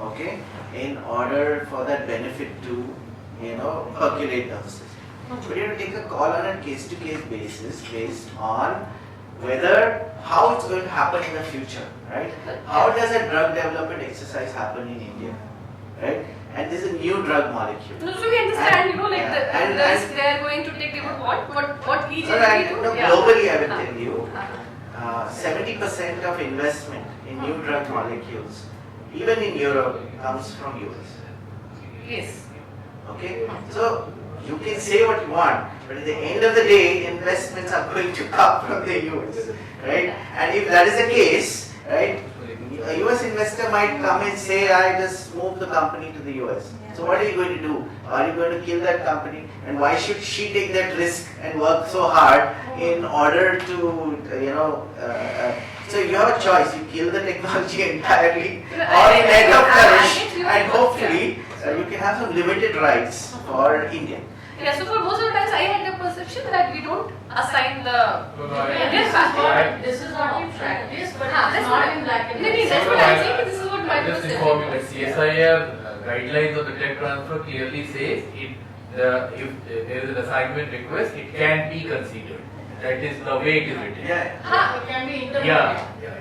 okay, in order for that benefit to, percolate down the system. But you have to take a call on a case-to-case basis based on how it's going to happen in the future, right? How does a drug development exercise happen in India, right? And this is a new drug molecule. No, so we understand, the risk they are going to take, they would want, what each entity do. Globally, I will tell you, 70% of investment in new drug molecules, even in Europe, comes from US. Yes. Okay? So, you can say what you want, but at the end of the day, investments are going to come from the US, right? And if that is the case, right, a US investor might come and say, I just moved the company to the US. So what are you going to do? Are you going to kill that company? And why should she take that risk and work so hard in order to, so you have a choice. You kill the technology entirely, or you let up flourish, and hopefully you can have some limited rights for India. Yeah, so for most of the times I had the perception that we don't assign the Indian patent. This is what we practice, but that's it's not in black and white. Maybe that's what I'm saying. This is what my Just inform you that CSIR guidelines of the tech transfer clearly says if there is an assignment request, it can be considered. That is the way it is written. It can be interpreted.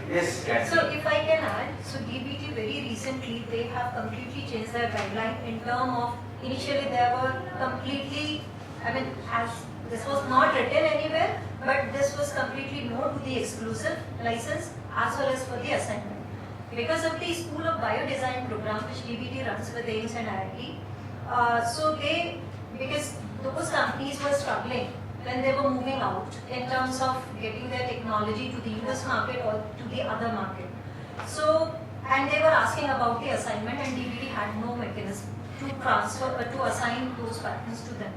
Yes. So if I can add, so DBT very recently they have completely changed their guideline in terms of initially they were completely, as this was not written anywhere, but this was completely no to the exclusive license as well as for the assignment. Because of the School of Biodesign program which DBT runs with AIMS and IIT, because those companies were struggling when they were moving out in terms of getting their technology to the US market or to the other market. So, and they were asking about the assignment and DBT had no mechanism to transfer, to assign those patents to them.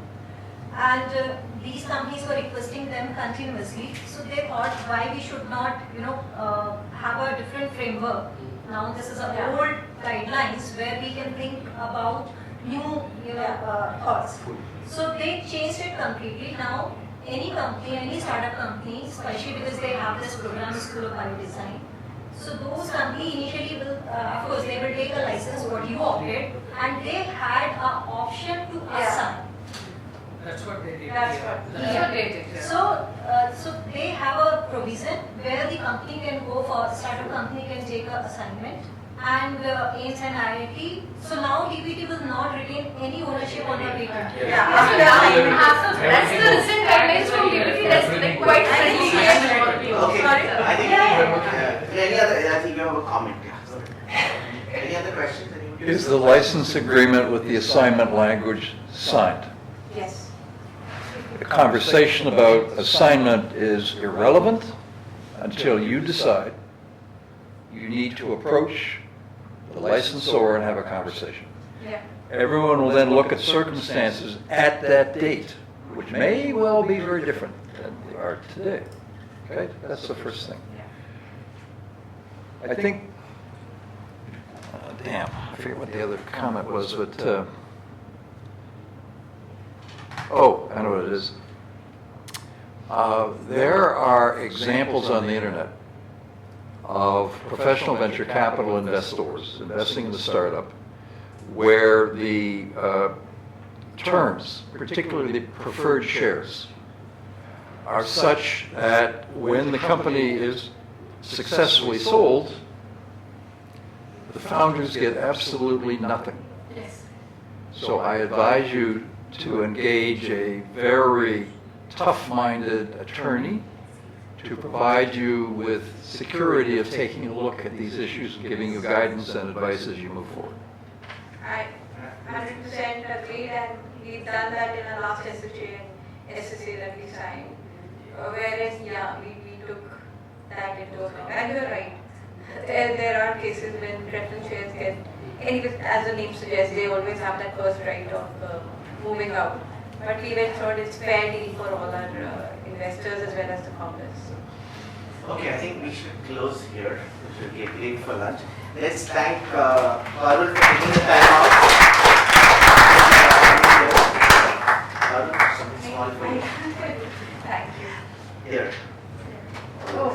And these companies were requesting them continuously, so they thought why we should not, have a different framework. Now this is a old guidelines where we can think about new, thoughts. So they changed it completely. Now any company, any startup company, especially because they have this program, School of Biodesign. So those companies initially will, of course, they will take a license what you opted, and they had an option to assign. That's what they did. That's what they did. So they have a provision where the company can go for, startup company can take an assignment, and AIMS and IIT. So now DBT will not retain any ownership on the patent. That's the recent guidelines from DBT. That's quite friendly. Okay. I think you have a comment. Any other questions? Is the license agreement with the assignment language signed? Yes. The conversation about assignment is irrelevant until you decide you need to approach the licensor and have a conversation. Yeah. Everyone will then look at circumstances at that date, which may well be very different than they are today. Okay, that's the first thing. I think, I forget what the other comment was, but, I know what it is. There are examples on the internet of professional venture capital investors investing in the startup where the terms, particularly the preferred shares, are such that when the company is successfully sold, the founders get absolutely nothing. Yes. So I advise you to engage a very tough-minded attorney to provide you with security of taking a look at these issues and giving you guidance and advice as you move forward. I 100% agreed, and we've done that in our last SHA and SSA that we signed. Whereas, yeah, we took that into account. And you're right. There are cases when preference shares get, anyway, as the name suggests, they always have that first right of moving out. But we went through it's fair deal for all our investors as well as the founders. Okay, I think we should close here. We should get late for lunch. Let's thank Parul for taking the time out. Parul, something small for you. Thank you. Here. Oh,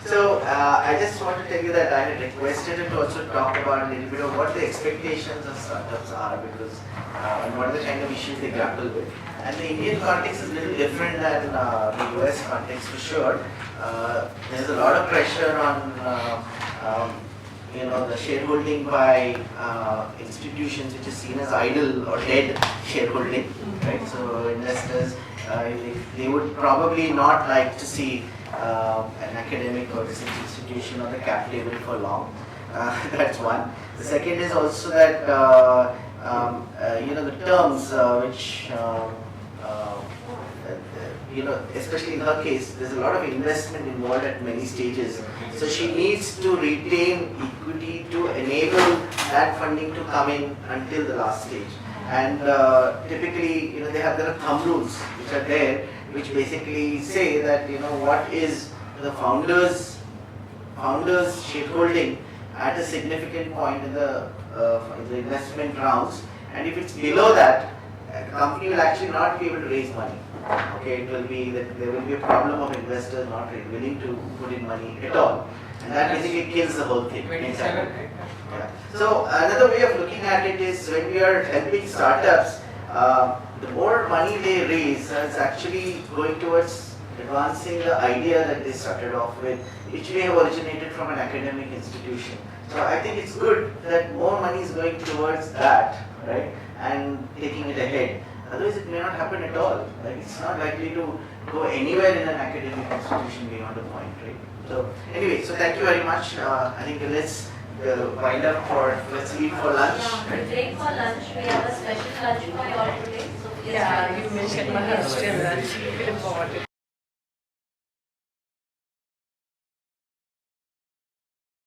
So I just want to tell you that I had requested him to also talk about a little bit of what the expectations of startups are, because and what are the kind of issues they grapple with. And the Indian context is a little different than the US context for sure. There's a lot of pressure on the shareholding by institutions which is seen as idle or dead shareholding, right? So investors, they would probably not like to see an academic or research institution on the cap table for long. That's one. The second is also that the terms which especially in her case, there's a lot of investment involved at many stages. So she needs to retain equity to enable that funding to come in until the last stage. And typically, there are thumb rules which are there, which basically say that what is the founders shareholding at a significant point in the investment rounds, and if it's below that, the company will actually not be able to raise money. Okay, it will be that there will be a problem of investors not willing to put in money at all, and that basically kills the whole thing. 27. Yeah. So another way of looking at it is when we are helping startups, the more money they raise, it's actually going towards advancing the idea that they started off with, which may have originated from an academic institution. So I think it's good that more money is going towards that, right, and taking it ahead. Otherwise, it may not happen at all. Like, it's not likely to go anywhere in an academic institution beyond a point, right? So anyway, so thank you very much. I think let's wind up let's leave for lunch. We break for lunch. We have a special lunch for you all today. So please Yeah, you mentioned Maharashtrian lunch.